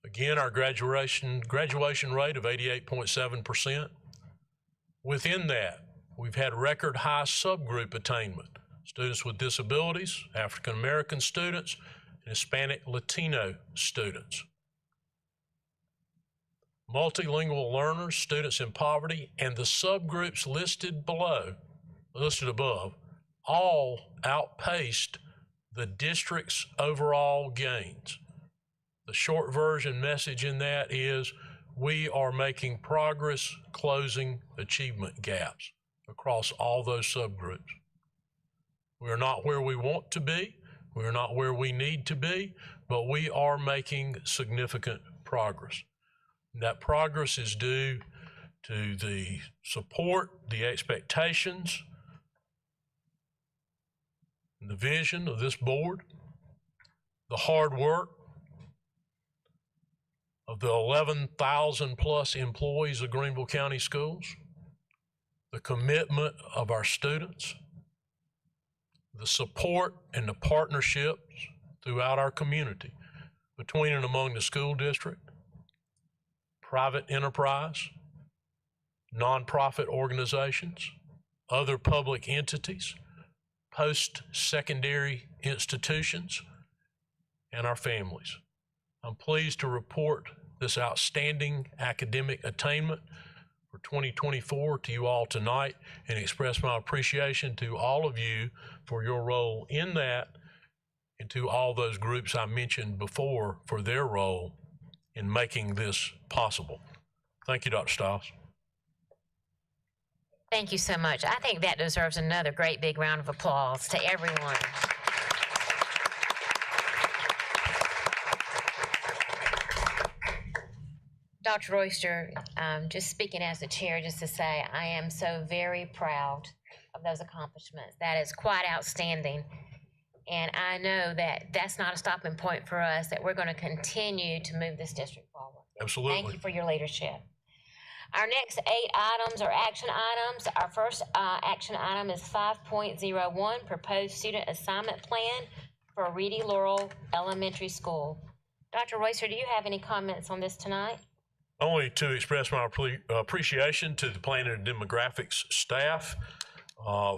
Again, our graduation rate of 88.7%. Within that, we've had record high subgroup attainment. Students with disabilities, African American students, and Hispanic Latino students. Multilingual learners, students in poverty, and the subgroups listed above, all outpaced the district's overall gains. The short version message in that is we are making progress closing achievement gaps across all those subgroups. We are not where we want to be. We are not where we need to be, but we are making significant progress. And that progress is due to the support, the expectations, and the vision of this board, the hard work of the 11,000 plus employees of Greenville County Schools, the commitment of our students, the support and the partnerships throughout our community between and among the school district, private enterprise, nonprofit organizations, other public entities, post-secondary institutions, and our families. I'm pleased to report this outstanding academic attainment for 2024 to you all tonight and express my appreciation to all of you for your role in that and to all those groups I mentioned before for their role in making this possible. Thank you, Dr. Stiles. Thank you so much. I think that deserves another great big round of applause to everyone. Dr. Royster, just speaking as the chair, just to say, I am so very proud of those accomplishments. That is quite outstanding. And I know that that's not a stopping point for us, that we're going to continue to move this district forward. Absolutely. Thank you for your leadership. Our next 8 items are action items. Our first action item is 5.01, Proposed Student Assignment Plan for Reedy Laurel Elementary School. Dr. Royster, do you have any comments on this tonight? Only to express my appreciation to the Planning and Demographics staff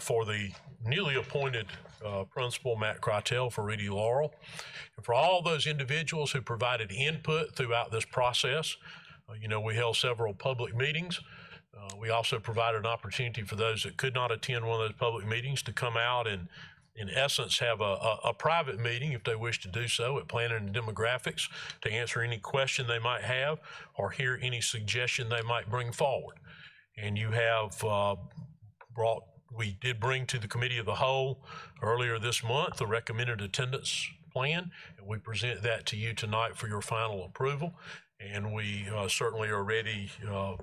for the newly appointed Principal Matt Crytel for Reedy Laurel, and for all those individuals who provided input throughout this process. You know, we held several public meetings. We also provided an opportunity for those that could not attend one of those public meetings to come out and, in essence, have a private meeting if they wish to do so at Planning and Demographics to answer any question they might have or hear any suggestion they might bring forward. And you have we did bring to the Committee of the Whole earlier this month the recommended attendance plan, and we present that to you tonight for your final approval. And we certainly are ready,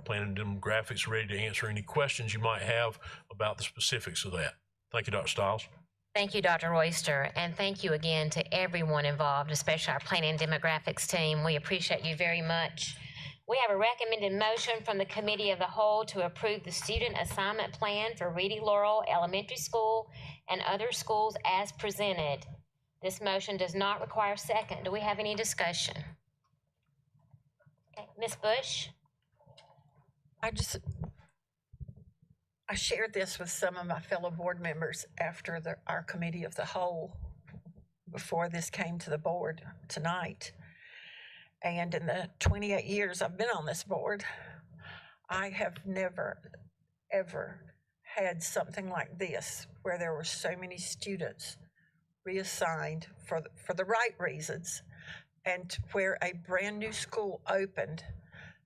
Planning and Demographics, ready to answer any questions you might have about the specifics of that. Thank you, Dr. Stiles. Thank you, Dr. Royster, and thank you again to everyone involved, especially our Planning and Demographics team. We appreciate you very much. We have a recommended motion from the Committee of the Whole to approve the Student Assignment Plan for Reedy Laurel Elementary School and other schools as presented. This motion does not require a second. Do we have any discussion? Okay, Ms. Bush? I shared this with some of my fellow board members after our Committee of the Whole before this came to the board tonight. And in the 28 years I've been on this board, I have never, ever had something like this where there were so many students reassigned for the right reasons, and where a brand new school opened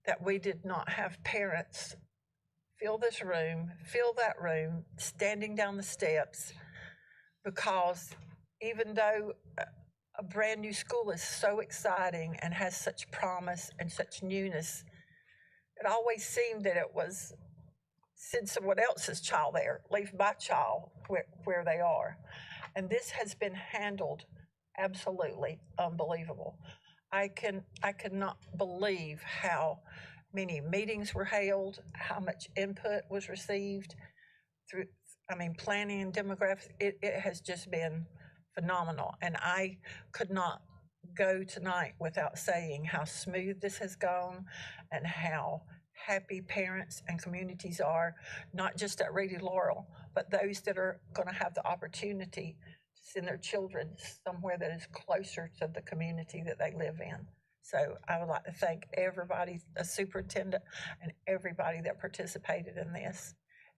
that we did not have parents fill this room, fill that room, standing down the steps, because even though a brand new school is so exciting and has such promise and such newness, it always seemed that it was send someone else's child there, leave my child where they are. And this has been handled absolutely unbelievable. I could not believe how many meetings were held, how much input was received through, Planning and Demographics. It has just been phenomenal. And I could not go tonight without saying how smooth this has gone and how happy parents and communities are, not just at Reedy Laurel, but those that are going to have the opportunity to send their children somewhere that is closer to the community that they live in. So I would like to thank everybody, the superintendent, and everybody that participated in this.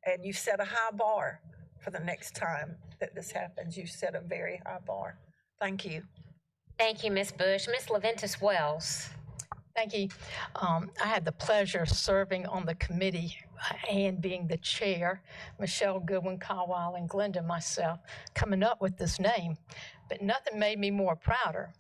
And you set a high bar for the next time that this happens. You set a very high bar. Thank you. Thank you, Ms. Bush. Ms. Leventis Wells. Thank you. I had the pleasure of serving on the committee and being the chair, Michelle Goodwin, Caldwell, and Glenda, myself, coming up with this name. But nothing made me more prouder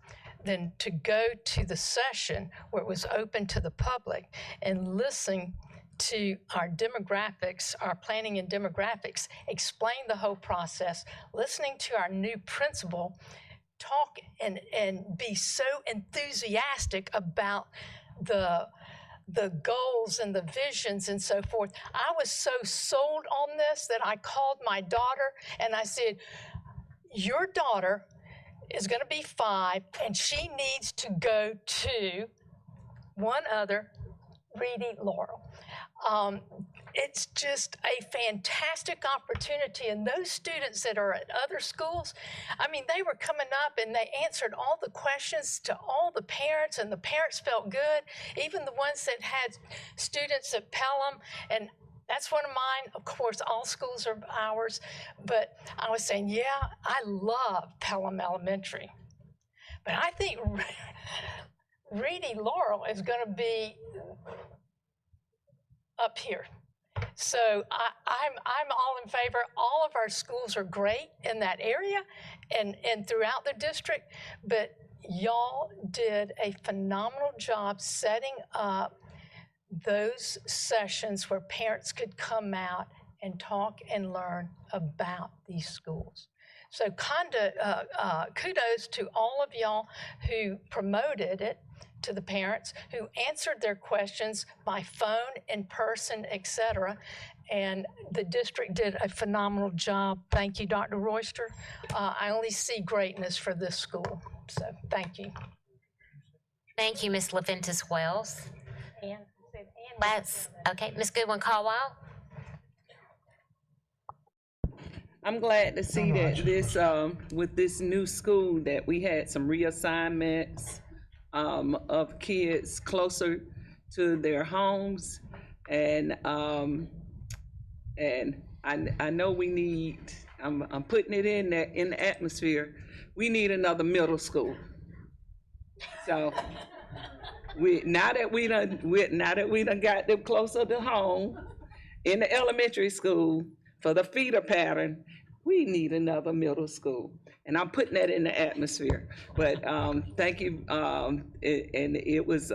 than to go to the session where it was open to the public and listen to our demographics, our planning and demographics, explain the whole process, listening to our new principal talk and be so enthusiastic about the goals and the visions and so forth. I was so sold on this that I called my daughter and I said, your daughter is going to be 5 and she needs to go to one other, Reedy Laurel. It's just a fantastic opportunity, and those students that are at other schools, they were coming up and they answered all the questions to all the parents, and the parents felt good, even the ones that had students at Pelham, and that's one of mine. Of course, all schools are ours, but I was saying, yeah, I love Pelham Elementary, but I think Reedy Laurel is going to be up here. So I'm all in favor. All of our schools are great in that area and throughout the district, but y'all did a phenomenal job setting up those sessions where parents could come out and talk and learn about these schools. So kudos to all of y'all who promoted it, to the parents who answered their questions by phone, in person, etc. And the district did a phenomenal job. Thank you, Dr. Royster. I only see greatness for this school, so thank you. Thank you, Ms. LaVentus Wells. Okay, Ms. Goodwin Caldwell. I'm glad to see that this, with this new school, that we had some reassignments of kids closer to their homes. And I know we need, I'm putting it in the atmosphere, we need another middle school. So now that we done got them closer to home in the elementary school for the feeder pattern, we need another middle school. And I'm putting that in the atmosphere. But thank you. And it was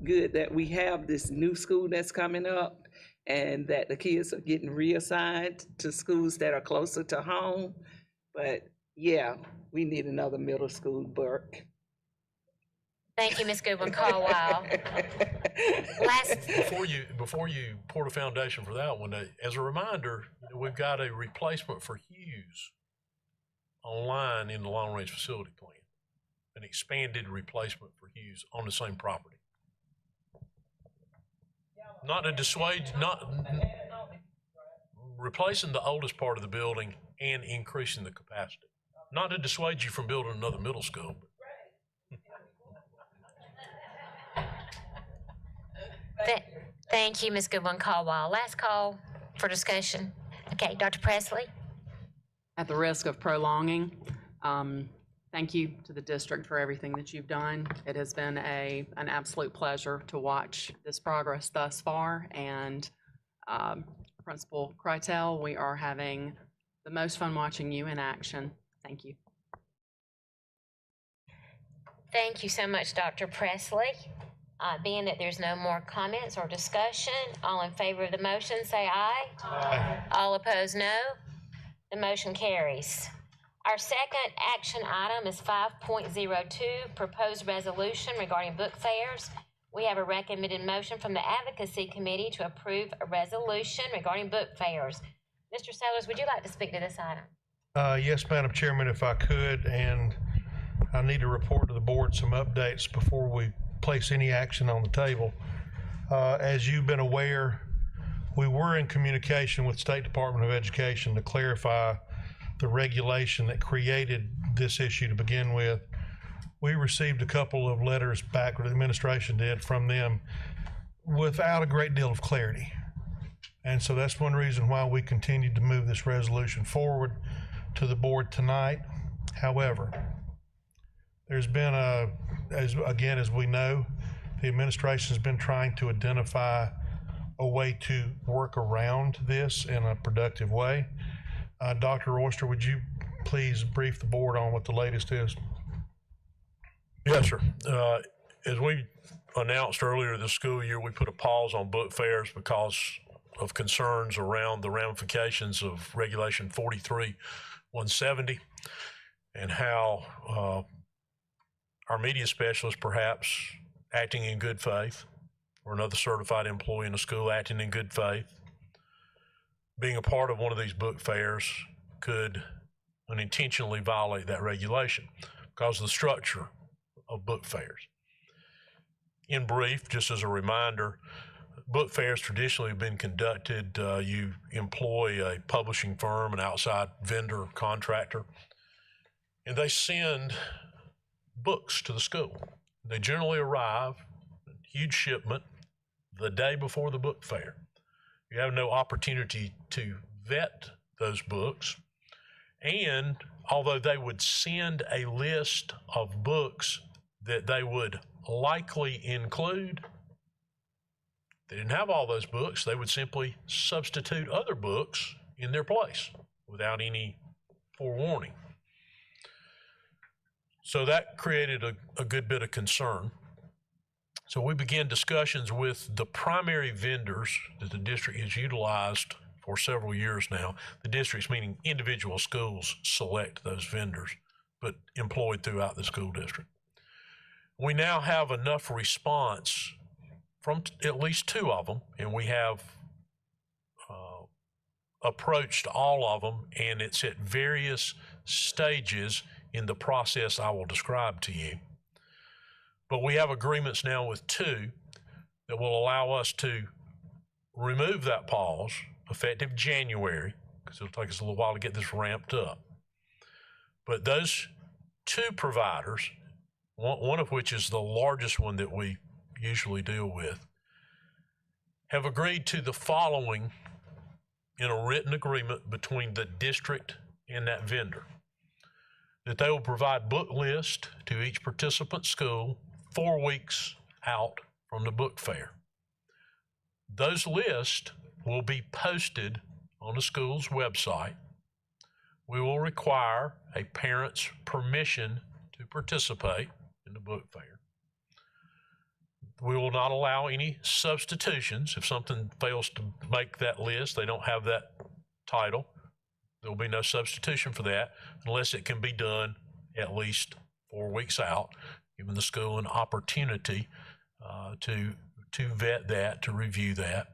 good that we have this new school that's coming up and that the kids are getting reassigned to schools that are closer to home. But yeah, we need another middle school, Burke. Thank you, Ms. Goodwin Caldwell. Before you pour the foundation for that one, as a reminder, we've got a replacement for Hughes online in the long range facility plan, an expanded replacement for Hughes on the same property. Not to dissuade, replacing the oldest part of the building and increasing the capacity. Not to dissuade you from building another middle school. Thank you, Ms. Goodwin Caldwell. Last call for discussion. Okay, Dr. Presley. At the risk of prolonging, thank you to the district for everything that you've done. It has been an absolute pleasure to watch this progress thus far. And Principal Krytel, we are having the most fun watching you in action. Thank you. Thank you so much, Dr. Presley. Being that there's no more comments or discussion, all in favor of the motion say aye. Aye. All opposed, no. The motion carries. Our second action item is 5.02, proposed resolution regarding book fairs. We have a recommended motion from the Advocacy Committee to approve a resolution regarding book fairs. Mr. Sellers, would you like to speak to this item? Yes, Madam Chairman, if I could, and I need to report to the board some updates before we place any action on the table. As you've been aware, we were in communication with State Department of Education to clarify the regulation that created this issue to begin with. We received a couple of letters back, or the administration did, from them without a great deal of clarity. And so that's one reason why we continued to move this resolution forward to the board tonight. However, there's been as we know, the administration has been trying to identify a way to work around this in a productive way. Dr. Oyster, would you please brief the board on what the latest is? Yes, sir. As we announced earlier this school year, we put a pause on book fairs because of concerns around the ramifications of Regulation 43-170 and how our media specialist, perhaps acting in good faith, or another certified employee in the school acting in good faith, being a part of one of these book fairs could unintentionally violate that regulation because of the structure of book fairs. In brief, just as a reminder, book fairs traditionally have been conducted, you employ a publishing firm, an outside vendor, contractor, and they send books to the school. They generally arrive, huge shipment, the day before the book fair. You have no opportunity to vet those books. And although they would send a list of books that they would likely include, they didn't have all those books. They would simply substitute other books in their place without any forewarning. So that created a good bit of concern. So we began discussions with the primary vendors that the district has utilized for several years now. The districts, meaning individual schools, select those vendors, but employed throughout the school district. We now have enough response from at least 2 of them, and we have approached all of them, and it's at various stages in the process I will describe to you. But we have agreements now with 2 that will allow us to remove that pause effective January, because it'll take us a little while to get this ramped up. But those 2 providers, one of which is the largest one that we usually deal with, have agreed to the following in a written agreement between the district and that vendor: that they will provide book list to each participant school 4 weeks out from the book fair. Those lists will be posted on the school's website. We will require a parent's permission to participate in the book fair. We will not allow any substitutions. If something fails to make that list, they don't have that title, there will be no substitution for that unless it can be done at least 4 weeks out, giving the school an opportunity to vet that, to review that.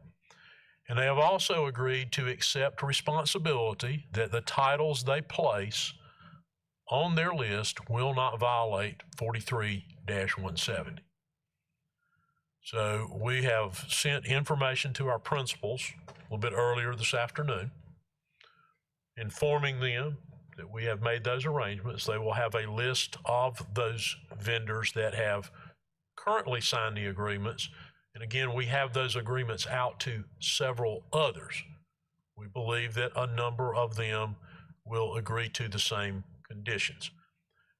And they have also agreed to accept responsibility that the titles they place on their list will not violate 43-170. So we have sent information to our principals a little bit earlier this afternoon, informing them that we have made those arrangements. They will have a list of those vendors that have currently signed the agreements. And again, we have those agreements out to several others. We believe that a number of them will agree to the same conditions.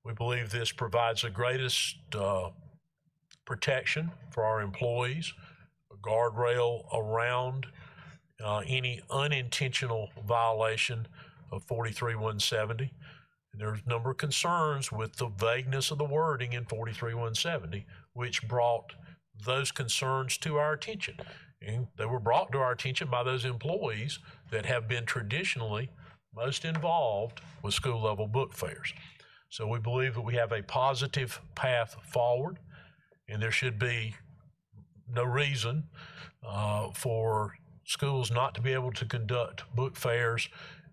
We believe this provides the greatest protection for our employees, a guardrail around any unintentional violation of 43-170. And there's a number of concerns with the vagueness of the wording in 43-170, which brought those concerns to our attention. And they were brought to our attention by those employees that have been traditionally most involved with school level book fairs. So we believe that we have a positive path forward, and there should be no reason for schools not to be able to conduct book fairs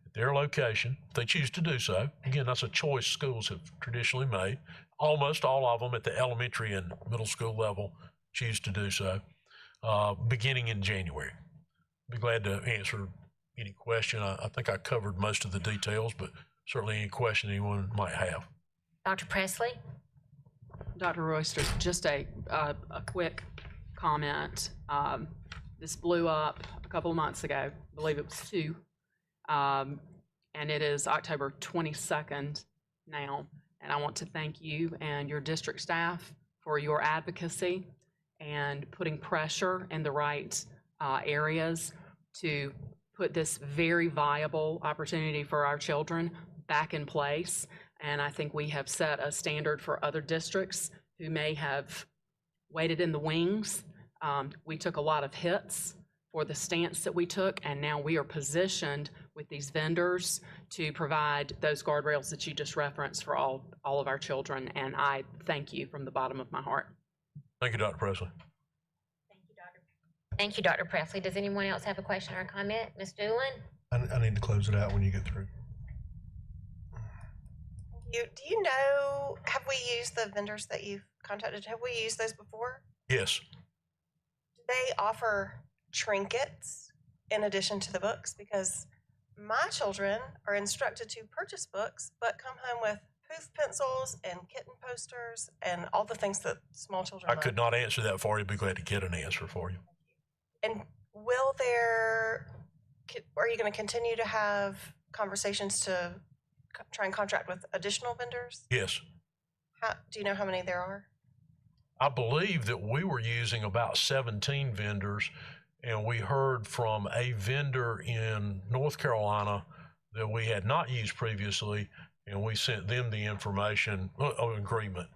at their location if they choose to do so. Again, that's a choice schools have traditionally made. Almost all of them at the elementary and middle school level choose to do so, beginning in January. Be glad to answer any question. I think I covered most of the details, but certainly any question anyone might have. Dr. Presley? Dr. Royster, just a quick comment. This blew up a couple of months ago. I believe it was 2. And it is October 22nd now. And I want to thank you and your district staff for your advocacy and putting pressure in the right areas to put this very viable opportunity for our children back in place. And I think we have set a standard for other districts who may have waited in the wings. We took a lot of hits for the stance that we took, and now we are positioned with these vendors to provide those guardrails that you just referenced for all of our children. And I thank you from the bottom of my heart. Thank you, Dr. Presley. Thank you, Dr. Presley. Does anyone else have a question or a comment? Ms. Doolin? I need to close it out when you get through. Do you know, have we used the vendors that you've contacted? Have we used those before? Yes. Do they offer trinkets in addition to the books? Because my children are instructed to purchase books, but come home with poof pencils and kitten posters and all the things that small children I love. could not answer that for you. Be glad to get an answer for you. And are you going to continue to have conversations to try and contract with additional vendors? Yes. Do you know how many there are? I believe that we were using about 17 vendors, and we heard from a vendor in North Carolina that we had not used previously, and we sent them the information, agreement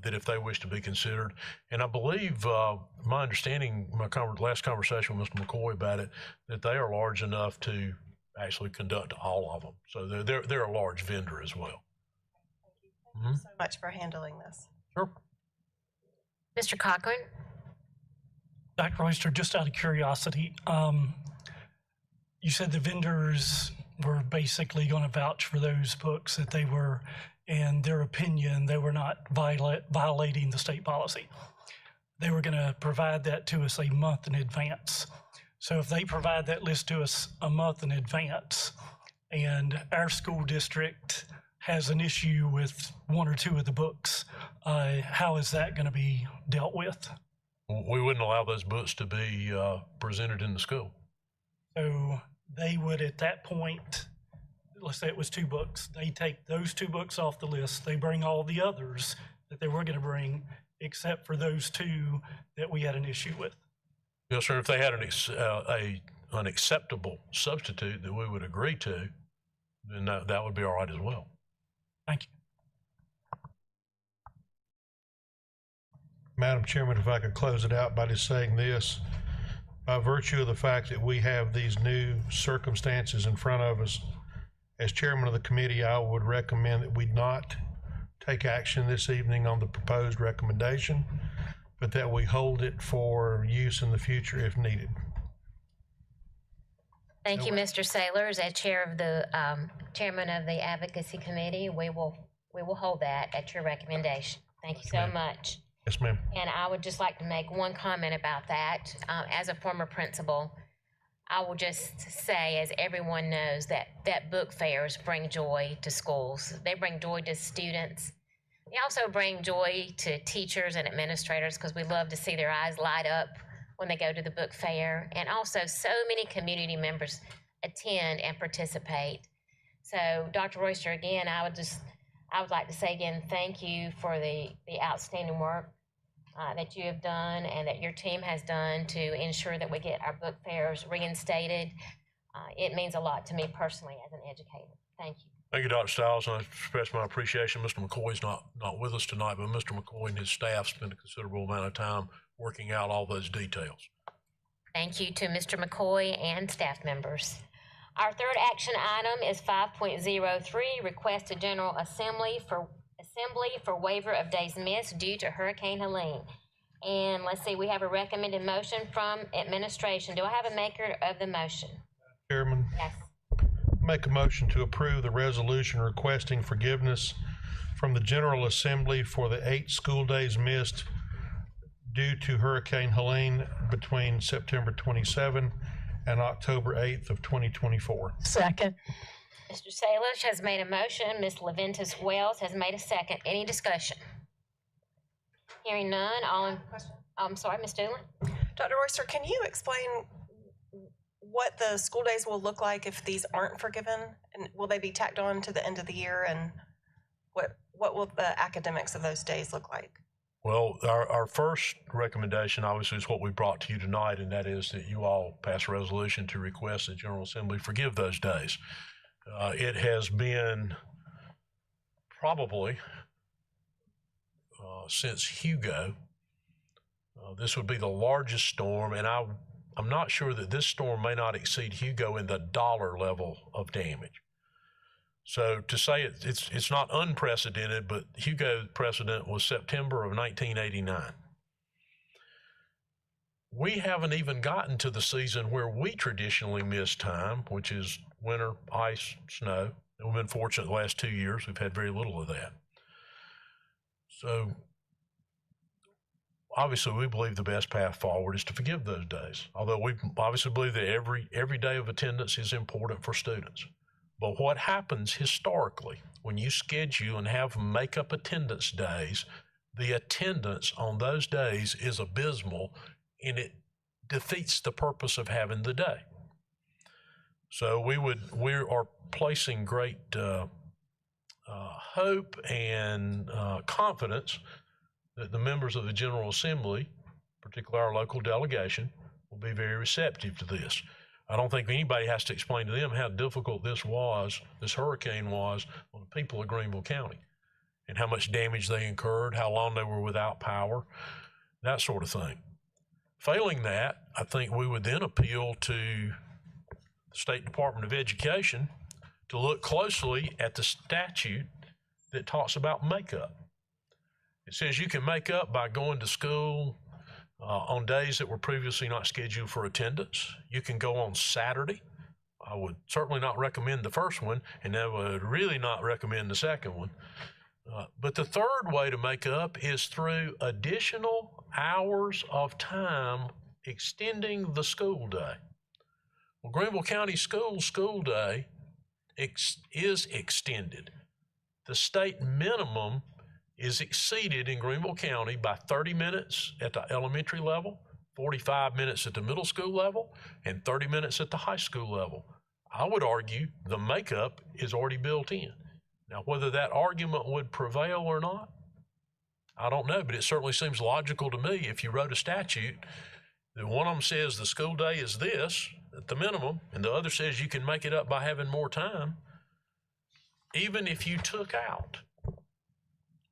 that if they wish to be considered. And I believe, my understanding, my last conversation with Mr. McCoy about it, that they are large enough to actually conduct all of them. So they're a large vendor as well. Thank you so much for handling this. Sure. Mr. Cochran? Dr. Royster, just out of curiosity, you said the vendors were basically going to vouch for those books, that they were, in their opinion, they were not violating the state policy. They were going to provide that to us a month in advance. So if they provide that list to us a month in advance and our school district has an issue with one or two of the books, how is that going to be dealt with? We wouldn't allow those books to be presented in the school. So they would, at that point, let's say it was 2 books, they take those 2 books off the list, they bring all the others that they were going to bring, except for those 2 that we had an issue with. Yes, sir. If they had an acceptable substitute that we would agree to, then that would be all right as well. Thank you. Madam Chairman, if I could close it out by just saying this. By virtue of the fact that we have these new circumstances in front of us, as chairman of the committee, I would recommend that we not take action this evening on the proposed recommendation, but that we hold it for use in the future if needed. Thank you, Mr. Saylor. As chair of the chairman of the advocacy committee, we will hold that at your recommendation. Thank you so much. Yes, ma'am. And I would just like to make one comment about that. As a former principal, I will just say, as everyone knows, that book fairs bring joy to schools. They bring joy to students. They also bring joy to teachers and administrators, because we love to see their eyes light up when they go to the book fair. And also, so many community members attend and participate. So, Dr. Royster, again, I would like to say again, thank you for the outstanding work that you have done and that your team has done to ensure that we get our book fairs reinstated. It means a lot to me personally as an educator. Thank you. Thank you, Dr. Stiles, and I express my appreciation. Mr. McCoy's not with us tonight, but Mr. McCoy and his staff spent a considerable amount of time working out all those details. Thank you to Mr. McCoy and staff members. Our third action item is 5.03, request to General Assembly for waiver of days missed due to Hurricane Helene. And let's see, we have a recommended motion from administration. Do I have a maker of the motion? Chairman. Yes. Make a motion to approve the resolution requesting forgiveness from the General Assembly for the 8 school days missed due to Hurricane Helene between September 27 and October 8th of 2024. Second. Mr. Salish has made a motion. Ms. Leventis Wells has made a second. Any discussion? Hearing none, I'm sorry, Ms. Doolin? Dr. Royster, can you explain what the school days will look like if these aren't forgiven? And will they be tacked on to the end of the year? And what will the academics of those days look like? Well, our first recommendation obviously is what we brought to you tonight, and that is that you all pass a resolution to request the General Assembly forgive those days. It has been probably since Hugo, this would be the largest storm, and I'm not sure that this storm may not exceed Hugo in the dollar level of damage. So to say it's not unprecedented, but Hugo's precedent was September of 1989. We haven't even gotten to the season where we traditionally miss time, which is winter, ice, snow. We've been fortunate the last 2 years. We've had very little of that. So obviously we believe the best path forward is to forgive those days, although we obviously believe that every day of attendance is important for students. But what happens historically when you schedule and have make-up attendance days, the attendance on those days is abysmal, and it defeats the purpose of having the day. So we are placing great hope and confidence that the members of the General Assembly, particularly our local delegation, will be very receptive to this. I don't think anybody has to explain to them how difficult this hurricane was on the people of Greenville County. and how much damage they incurred, how long they were without power, that sort of thing. Failing that, I think we would then appeal to the State Department of Education to look closely at the statute that talks about makeup. It says you can make up by going to school on days that were previously not scheduled for attendance. You can go on Saturday. I would certainly not recommend the first one, and I would really not recommend the second one. But the third way to make up is through additional hours of time extending the school day. Well, Greenville County Schools school day is extended. The state minimum is exceeded in Greenville County by 30 minutes at the elementary level, 45 minutes at the middle school level, and 30 minutes at the high school level. I would argue the makeup is already built in. Now, whether that argument would prevail or not, I don't know, but it certainly seems logical to me if you wrote a statute that one of them says the school day is this at the minimum, and the other says you can make it up by having more time. Even if you took out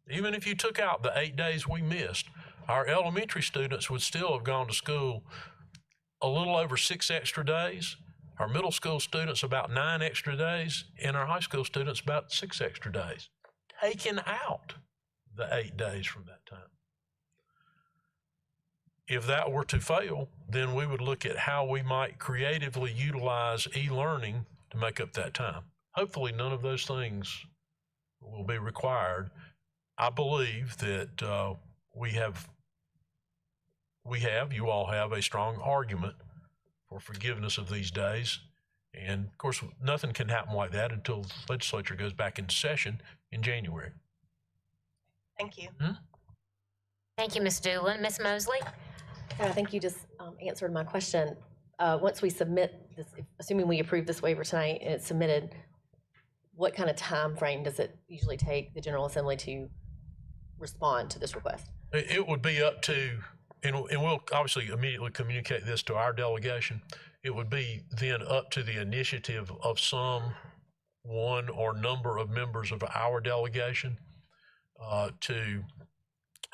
the 8 days we missed, our elementary students would still have gone to school a little over 6 extra days, our middle school students about 9 extra days, and our high school students about 6 extra days, taking out the 8 days from that time. If that were to fail, then we would look at how we might creatively utilize e-learning to make up that time. Hopefully none of those things will be required. I believe that you all have a strong argument for forgiveness of these days. And of course, nothing can happen like that until the legislature goes back into session in January. Thank you. Thank you, Ms. Doolin. Ms. Mosley? I think you just answered my question. Once we submit this, assuming we approve this waiver tonight and it's submitted, what kind of time frame does it usually take the General Assembly to respond to this request? It would be up to, and we'll obviously immediately communicate this to our delegation. It would be then up to the initiative of one or number of members of our delegation to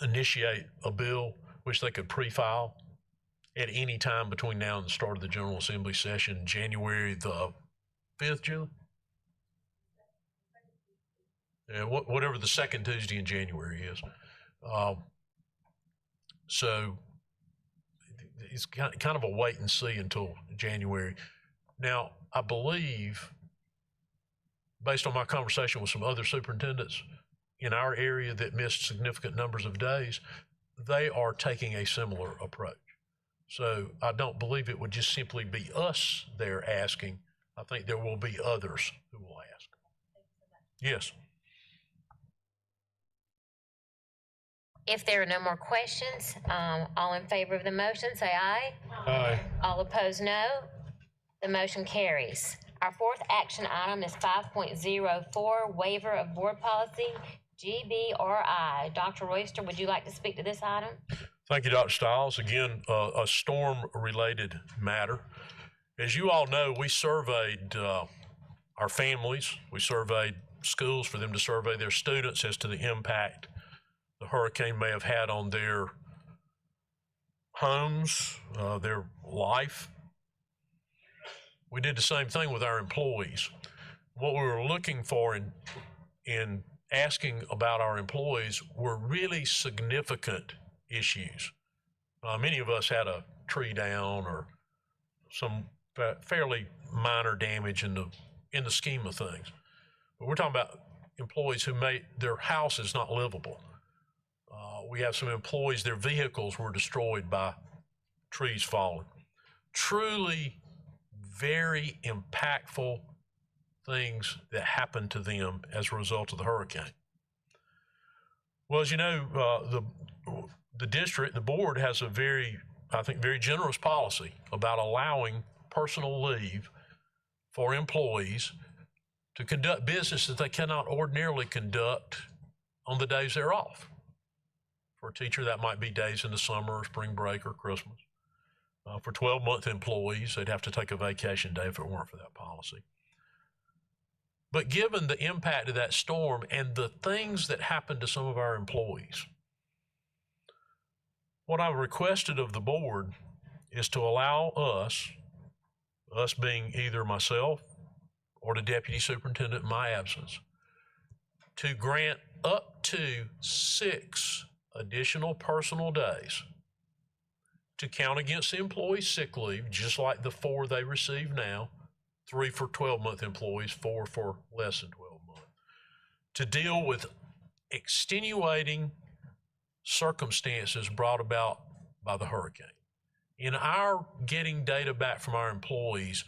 initiate a bill, which they could pre-file at any time between now and the start of the General Assembly session, January the 5th, Julie? Yeah, whatever the second Tuesday in January is. So it's kind of a wait and see until January. Now, I believe, based on my conversation with some other superintendents in our area that missed significant numbers of days, they are taking a similar approach. So I don't believe it would just simply be us there asking. I think there will be others who will ask. Yes. If there are no more questions, all in favor of the motion, say aye. Aye. All opposed, no. The motion carries. Our fourth action item is 5.04, waiver of board policy, GBRI. Dr. Royster, would you like to speak to this item? Thank you, Dr. Stiles. Again, a storm-related matter. As you all know, we surveyed our families. We surveyed schools for them to survey their students as to the impact the hurricane may have had on their homes, their life. We did the same thing with our employees. What we were looking for in asking about our employees were really significant issues. Many of us had a tree down or some fairly minor damage in the scheme of things. But we're talking about employees who made their houses not livable. We have some employees, their vehicles were destroyed by trees falling. Truly very impactful things that happened to them as a result of the hurricane. Well, as you know, the district, the board has a very generous policy about allowing personal leave for employees to conduct business that they cannot ordinarily conduct on the days they're off. For a teacher, that might be days in the summer or spring break or Christmas. For 12-month employees, they'd have to take a vacation day if it weren't for that policy. But given the impact of that storm and the things that happened to some of our employees, what I requested of the board is to allow us being either myself or the deputy superintendent in my absence, to grant up to 6 additional personal days to count against the employee's sick leave, just like the 4 they receive now, 3 for 12-month employees, 4 for less than 12 months, to deal with extenuating circumstances brought about by the hurricane. In our getting data back from our employees,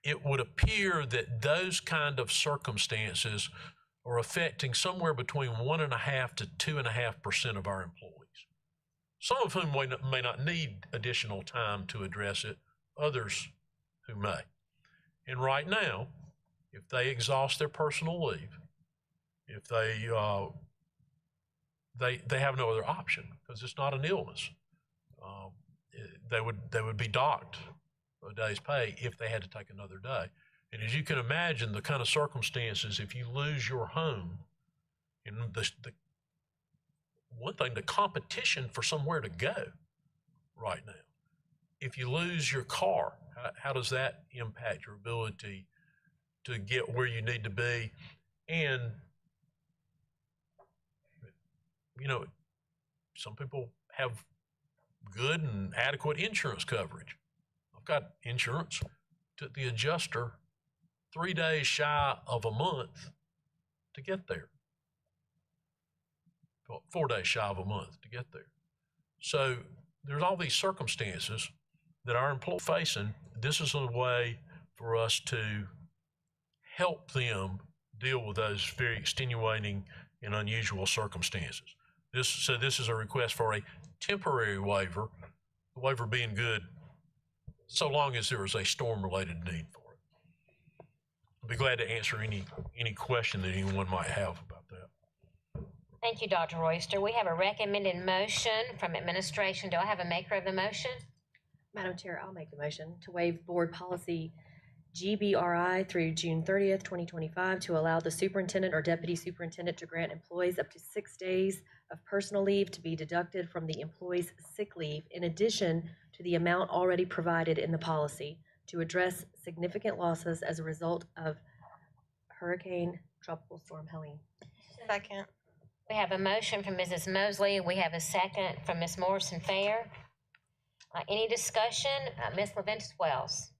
it would appear that those kind of circumstances are affecting somewhere between 1.5% to 2.5% of our employees, some of whom may not need additional time to address it, others who may. And right now, if they exhaust their personal leave, if they have no other option because it's not an illness, they would be docked a day's pay if they had to take another day. And as you can imagine, the kind of circumstances, if you lose your home, and the one thing, the competition for somewhere to go right now. If you lose your car, how does that impact your ability to get where you need to be? And, you know, some people have good and adequate insurance coverage. I've got insurance. Took the adjuster 3 days shy of a month to get there. 4 days shy of a month to get there. So there's all these circumstances that our employees are facing. This is a way for us to help them deal with those very extenuating and unusual circumstances. This is a request for a temporary waiver, the waiver being good so long as there is a storm-related need for it. I'd be glad to answer any question that anyone might have about that. Thank you, Dr. Royster. We have a recommended motion from administration. Do I have a maker of the motion? Madam Chair, I'll make the motion to waive board policy GBRI through June 30th, 2025 to allow the superintendent or deputy superintendent to grant employees up to 6 days of personal leave to be deducted from the employee's sick leave in addition to the amount already provided in the policy to address significant losses as a result of Hurricane Tropical Storm Helene. Second. We have a motion from Mrs. Mosley. We have a second from Ms. Morrison-Fair. Any discussion? Ms. Leventis-Wells.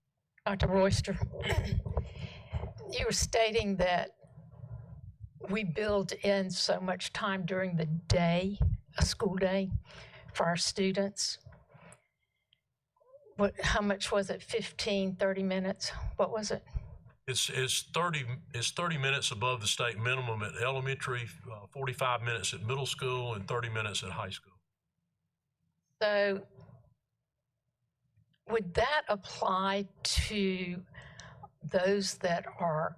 Dr. Royster, you were stating that we build in so much time during the day, a school day, for our students. How much was it? 15, 30 minutes? What was it? It's 30 minutes above the state minimum at elementary, 45 minutes at middle school, and 30 minutes at high school. So would that apply to those that are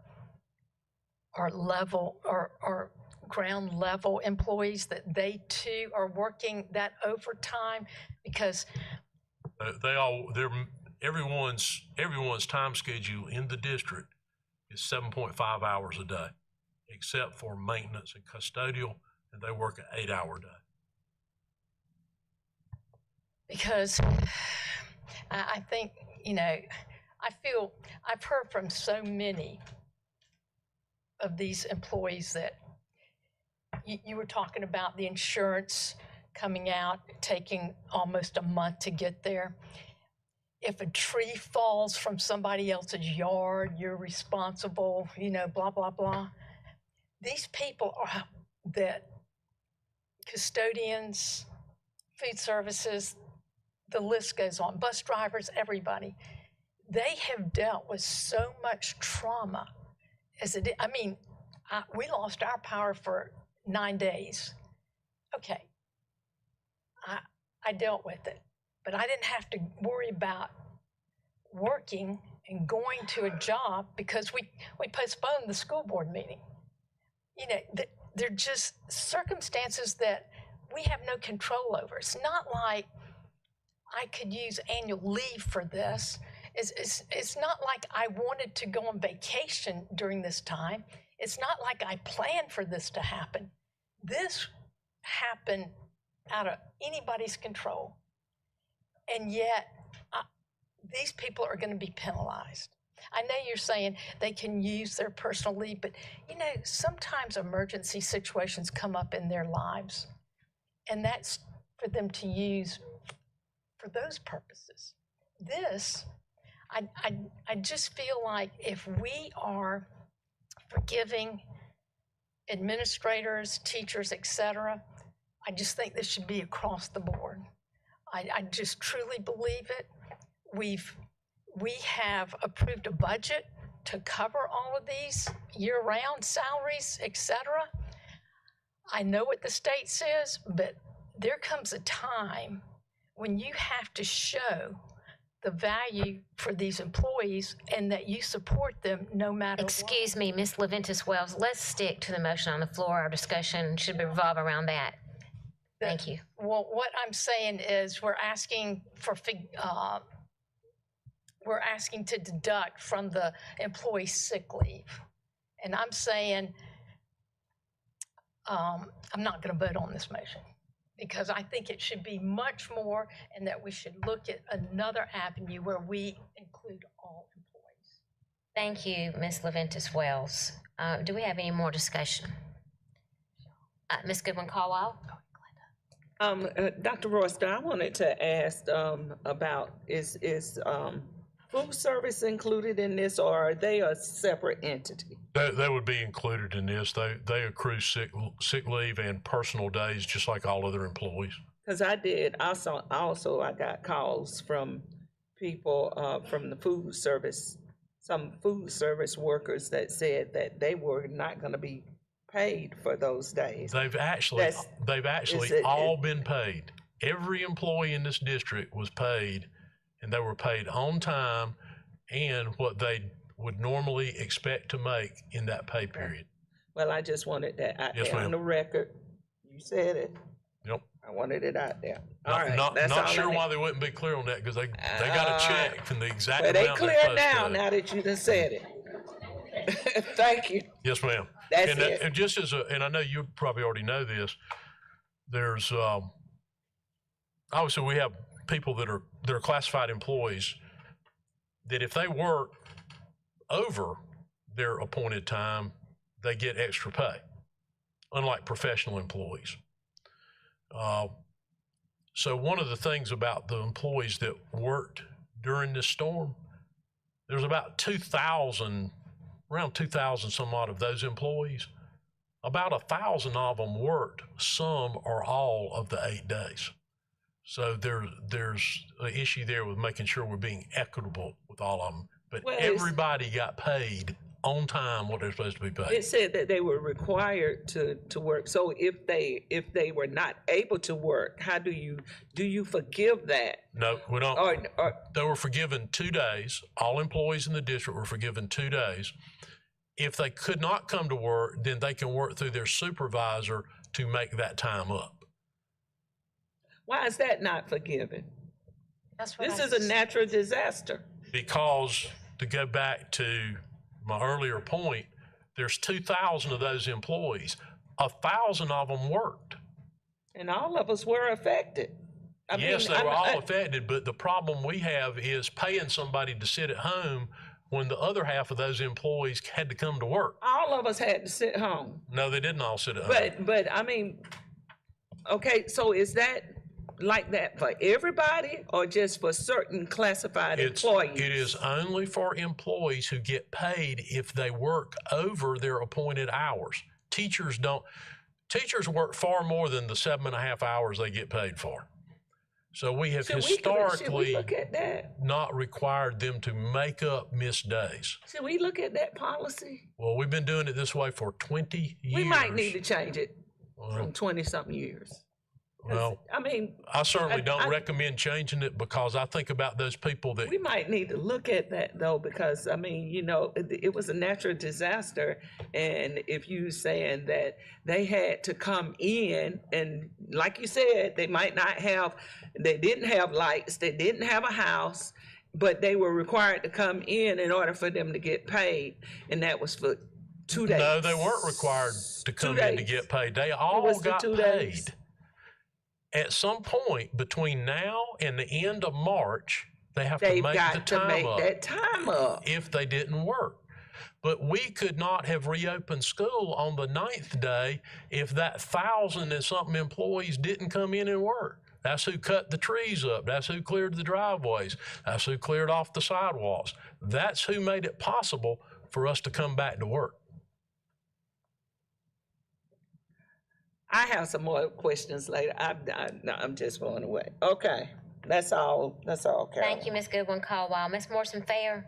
level or ground level employees, that they too are working that overtime? Because everyone's time schedule in the district is 7.5 hours a day, except for maintenance and custodial, and they work an 8-hour day. Because I think, I've heard from so many of these employees that you were talking about the insurance coming out, taking almost a month to get there. If a tree falls from somebody else's yard, you're responsible, blah, blah, blah. These people are that custodians, food services, the list goes on, bus drivers, everybody. They have dealt with so much trauma. We lost our power for 9 days. Okay, I dealt with it, but I didn't have to worry about working and going to a job because we postponed the school board meeting. They're just circumstances that we have no control over. It's not like I could use annual leave for this. It's not like I wanted to go on vacation during this time. It's not like I planned for this to happen. This happened out of anybody's control. And yet, these people are going to be penalized. I know you're saying they can use their personal leave, but you know, sometimes emergency situations come up in their lives, and that's for them to use for those purposes. This, I just feel like if we are forgiving administrators, teachers, etc., I just think this should be across the board. I just truly believe it. We have approved a budget to cover all of these year-round salaries, etc. I know what the state says, but there comes a time when you have to show the value for these employees and that you support them no matter Excuse me, Ms. Leventis Wells, let's stick to the motion on the floor. Our discussion should revolve around that. Thank you. Well, what I'm saying is we're asking to deduct from the employee sick leave. And I'm saying I'm not going to vote on this motion because I think it should be much more and that we should look at another avenue where we include all employees. Thank you, Ms. Leventis Wells. Do we have any more discussion? Ms. Goodwin-Caldwell? Dr. Royster, I wanted to ask about is food service included in this, or are they a separate entity? They would be included in this. They accrue sick leave and personal days just like all other employees. Because I did. Also, I got calls from people from the food service, some food service workers that said that they were not going to be paid for those days. They've actually all been paid. Every employee in this district was paid, and they were paid on time and what they would normally expect to make in that pay period. Well, I just wanted that out Yes, there on ma'am. the record. You said it. Yep. I wanted it out there. All Not, right. not, that's not all sure I why they wouldn't be clear on that because they got a check from the exact But they amount clear they're supposed now, to. now that you done said it. Thank you. Yes, ma'am. That's and, it. And just as and I know you probably already know this, there's obviously we have people that are classified employees that if they work over their appointed time, they get extra pay, unlike professional employees. So one of the things about the employees that worked during this storm, there's about 2,000, around 2,000 some odd of those employees. About 1,000 of them worked some or all of the 8 days. So there's an issue there with making sure we're being equitable with all of them. But Well, everybody got paid on time what they're supposed to be paid. It said that they were required to work. So if they were not able to work, how do you forgive that? No, we don't. Or they were forgiven 2 days. All employees in the district were forgiven 2 days. If they could not come to work, then they can work through their supervisor to make that time up. why is that not forgiven? That's what This I is a natural disaster. Because to go back to my earlier point, there's 2,000 of those employees. 1,000 of them worked. And all of us were affected. Yes, they were all affected, but the problem we have is paying somebody to sit at home when the other half of those employees had to come to work. All of us had to sit home. No, they didn't all sit at home. But I mean, okay, so is that like that for everybody or just for certain classified employees? It is only for employees who get paid if they work over their appointed hours. Teachers don't. Teachers work far more than the 7.5 hours they get paid for. So we have Should we historically look at that? not required them to make up missed days. Should we look at that policy? Well, we've been doing it this way for 20 years. We might need to change it from 20-something years. Well, I mean, I certainly don't recommend changing it because I think about those people that we might need to look at that though, because I mean, you know, it was a natural disaster. And if you saying that they had to come in and like you said, they didn't have lights, they didn't have a house, but they were required to come in order for them to get paid, and that was for 2 days. No, they weren't required to come in to get paid. They all was the got 2 paid. days. At some point between now and the end of March, they have to They've make got the to time make up that time up. if they didn't work. But we could not have reopened school on the 9th day if that 1,000 and something employees didn't come in and work. That's who cut the trees up. That's who cleared the driveways. That's who cleared off the sidewalks. That's who made it possible for us to come back to work. I have some more questions later. I'm just going away. Okay, that's all. That's all, Carol. Thank you, Ms. Goodwin-Caldwell. Ms. Morrison-Fair?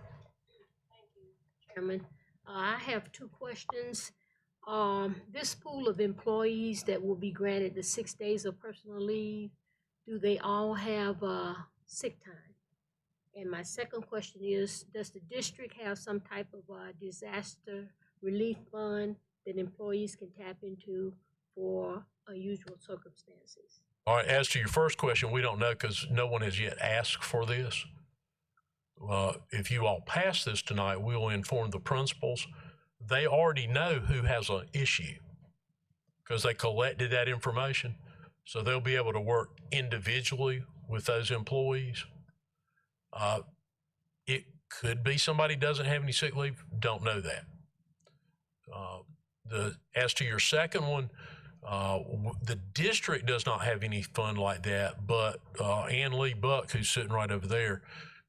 Chairman. I have two questions. This pool of employees that will be granted the 6 days of personal leave, do they all have sick time? And my second question is, does the district have some type of disaster relief fund that employees can tap into for unusual circumstances? All right, as to your first question, we don't know because no one has yet asked for this. If you all pass this tonight, we will inform the principals. They already know who has an issue because they collected that information. So they'll be able to work individually with those employees. It could be somebody doesn't have any sick leave, don't know that. As to your second one, the district does not have any fund like that, but Ann Lee Buck, who's sitting right over there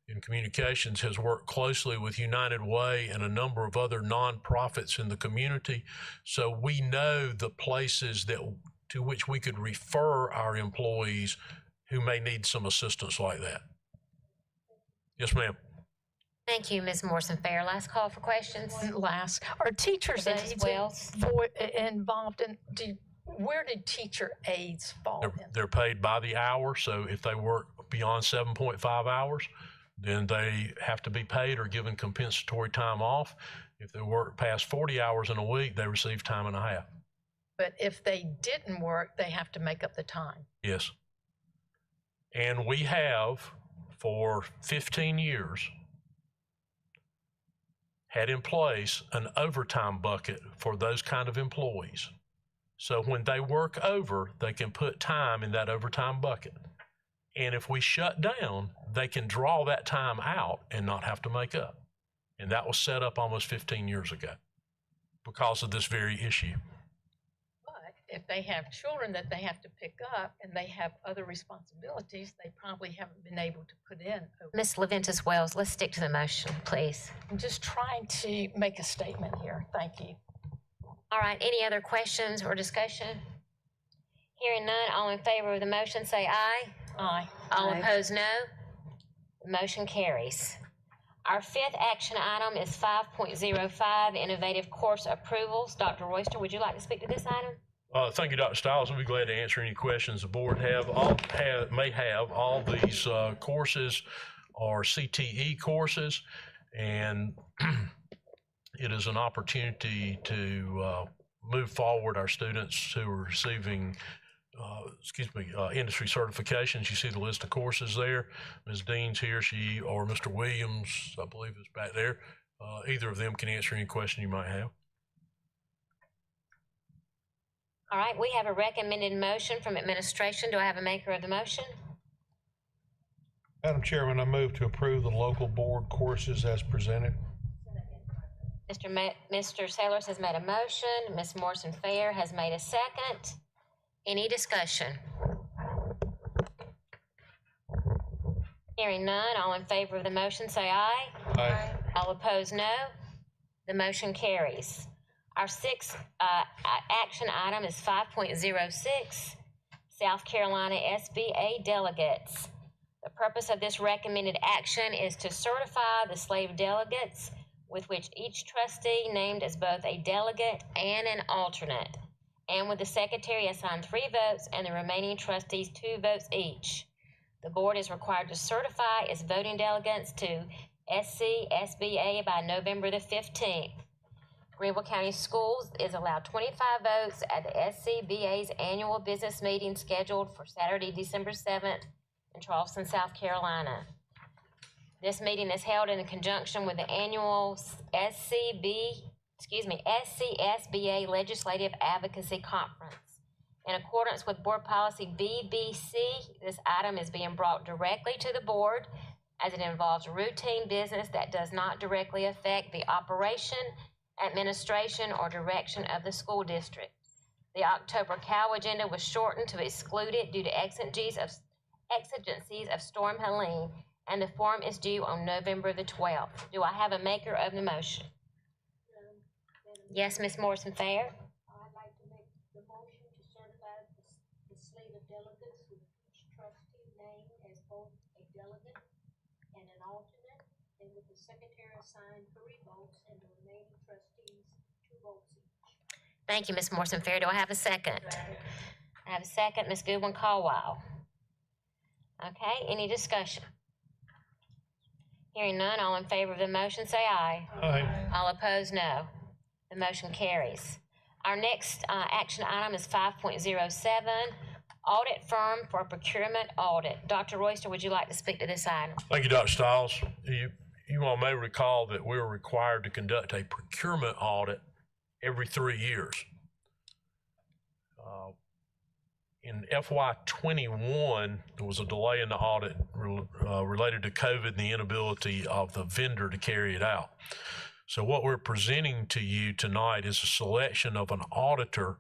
in communications, has worked closely with United Way and a number of other nonprofits in the community. So we know the places to which we could refer our employees who may need some assistance like that. Yes, ma'am. Thank you, Ms. Morrison-Fair. Last call for questions. Last, are teachers' Mrs. aides Wells? involved in, where did teacher aides fall in? They're paid by the hour, so if they work beyond 7.5 hours, then they have to be paid or given compensatory time off. If they work past 40 hours in a week, they receive time and a half. But if they didn't work, they have to make up the time. Yes. And we have, for 15 years, had in place an overtime bucket for those kind of employees. So when they work over, they can put time in that overtime bucket. And if we shut down, they can draw that time out and not have to make up. And that was set up almost 15 years ago because of this very issue. But if they have children that they have to pick up and they have other responsibilities, they probably haven't been able to put in. Ms. Leventis Wells, let's stick to the motion, please. I'm just trying to make a statement here. Thank you. All right, any other questions or discussion? Hearing none, all in favor of the motion say aye. Aye. All Aye. opposed, no. The motion carries. Our fifth action item is 5.05, innovative course approvals. Dr. Royster, would you like to speak to this item? Thank you, Dr. Stiles. I'll be glad to answer any questions the board may have. All these courses are CTE courses, and it is an opportunity to move forward our students who are receiving industry certifications. You see the list of courses there. Ms. Dean's here, or Mr. Williams, I believe, is back there. Either of them can answer any question you might have. All right, we have a recommended motion from administration. Do I have a maker of the motion? Madam Chairman, I move to approve the local board courses as presented. Mr. Sailors has made a motion. Ms. Morrison-Fair has made a second. Any discussion? Hearing none, all in favor of the motion say aye. Aye. All opposed, no. The motion carries. Our sixth action item is 5.06, South Carolina SBA delegates. The purpose of this recommended action is to certify the slave delegates with which each trustee named as both a delegate and an alternate, and with the secretary assigned 3 votes and the remaining trustees 2 votes each. The board is required to certify its voting delegates to SCSBA by November the 15th. Greenville County Schools is allowed 25 votes at the SCBA's annual business meeting scheduled for Saturday, December 7th in Charleston, South Carolina. This meeting is held in conjunction with the annual SCSBA Legislative Advocacy Conference. In accordance with Board Policy BBC, this item is being brought directly to the board as it involves routine business that does not directly affect the operation, administration, or direction of the school district. The October COW agenda was shortened to exclude it due to exigencies of Storm Helene, and the form is due on November the 12th. Do I have a maker of the motion? Yes, Ms. Morrison Fair? I'd like to make the motion to certify the slate of delegates with each trustee named as both a delegate and an alternate, and with the secretary assigned 3 votes and the remaining trustees 2 votes each. Thank you, Ms. Morrison Fair. Do I have a second? I have a second, Ms. Goodwin Caldwell. Okay, any discussion? Hearing none, all in favor of the motion say aye. Aye. All opposed, no. The motion carries. Our next action item is 5.07, audit firm for procurement audit. Dr. Royster, would you like to speak to this item? Thank you, Dr. Stiles. You all may recall that we're required to conduct a procurement audit every 3 years. In FY21, there was a delay in the audit related to COVID and the inability of the vendor to carry it out. So what we're presenting to you tonight is a selection of an auditor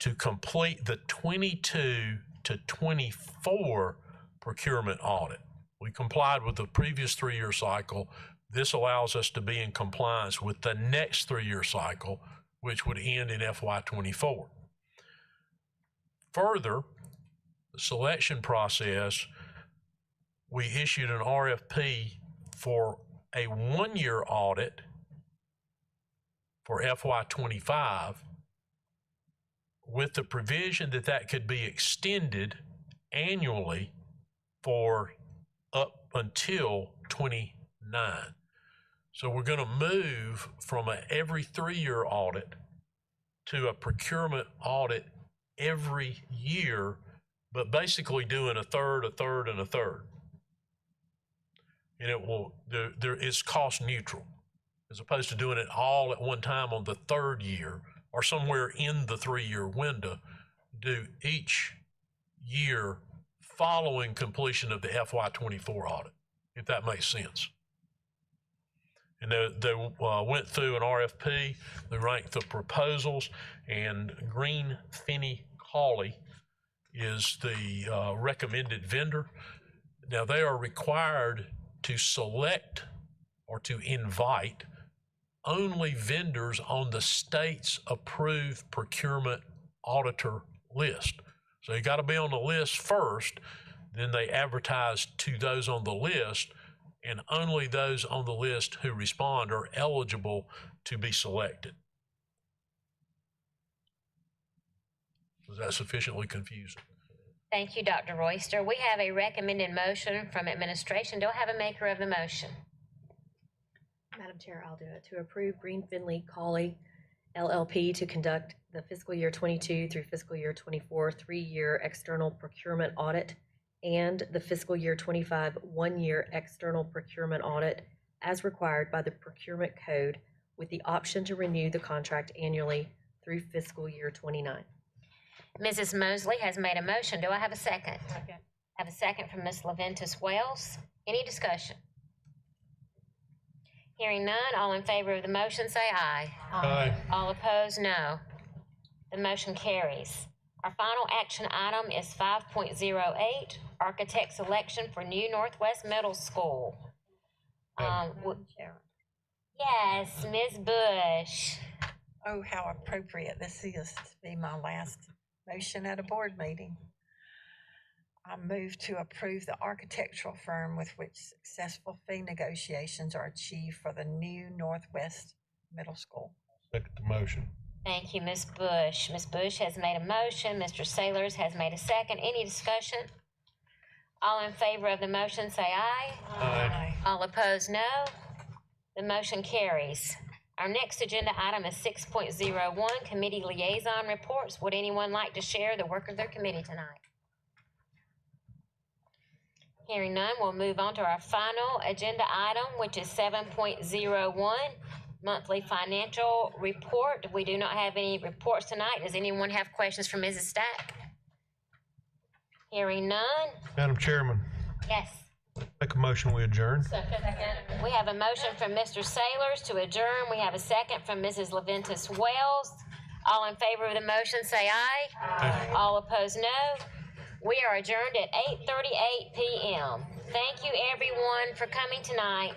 to complete the 22 to 24 procurement audit. We complied with the previous 3-year cycle. This allows us to be in compliance with the next 3-year cycle, which would end in FY24. Further, the selection process, we issued an RFP for a 1-year audit for FY25 with the provision that that could be extended annually for up until 29. So we're going to move from an every 3-year audit to a procurement audit every year, but basically doing a third, a third, and a third. And it will, it's cost neutral, as opposed to doing it all at one time on the 3rd year or somewhere in the 3-year window. Do each year following completion of the FY24 audit, if that makes sense. And they went through an RFP, they ranked the proposals, and Green Finney Hawley is the recommended vendor. Now, they are required to select or to invite only vendors on the state's approved procurement auditor list. So you got to be on the list first, then they advertise to those on the list, and only those on the list who respond are eligible to be selected. Was that sufficiently confusing? Thank you, Dr. Royster. We have a recommended motion from administration. Do I have a maker of the motion? Madam Chair, I'll do it. To approve Green Finley Cawley LLP to conduct the fiscal year 22 through fiscal year 24 3-year external procurement audit and the fiscal year 25 1-year external procurement audit as required by the procurement code, with the option to renew the contract annually through fiscal year 29. Mrs. Mosley has made a motion. Do I have a second? Second. I have a second from Ms. Leventis Wells. Any discussion? Hearing none, all in favor of the motion say aye. Aye. All opposed, no. The motion carries. Our final action item is 5.08, architect selection for new Northwest Middle School. Yes, Ms. Bush. Oh, how appropriate this is to be my last motion at a board meeting. I move to approve the architectural firm with which successful fee negotiations are achieved for the new Northwest Middle School. Second the motion. Thank you, Ms. Bush. Ms. Bush has made a motion. Mr. Sailors has made a second. Any discussion? All in favor of the motion say aye. Aye. All opposed, no. The motion carries. Our next agenda item is 6.01, committee liaison reports. Would anyone like to share the work of their committee tonight? Hearing none, we'll move on to our final agenda item, which is 7.01, monthly financial report. We do not have any reports tonight. Does anyone have questions for Mrs. Stack? Hearing none. Madam Chairman, Yes. make a motion, we adjourn. Second. We have a motion from Mr. Sailors to adjourn. We have a second from Mrs. Leventis Wells. All in favor of the motion, say aye. Aye. All opposed, no. We are adjourned at 8:38 p.m. Thank you, everyone, for coming tonight.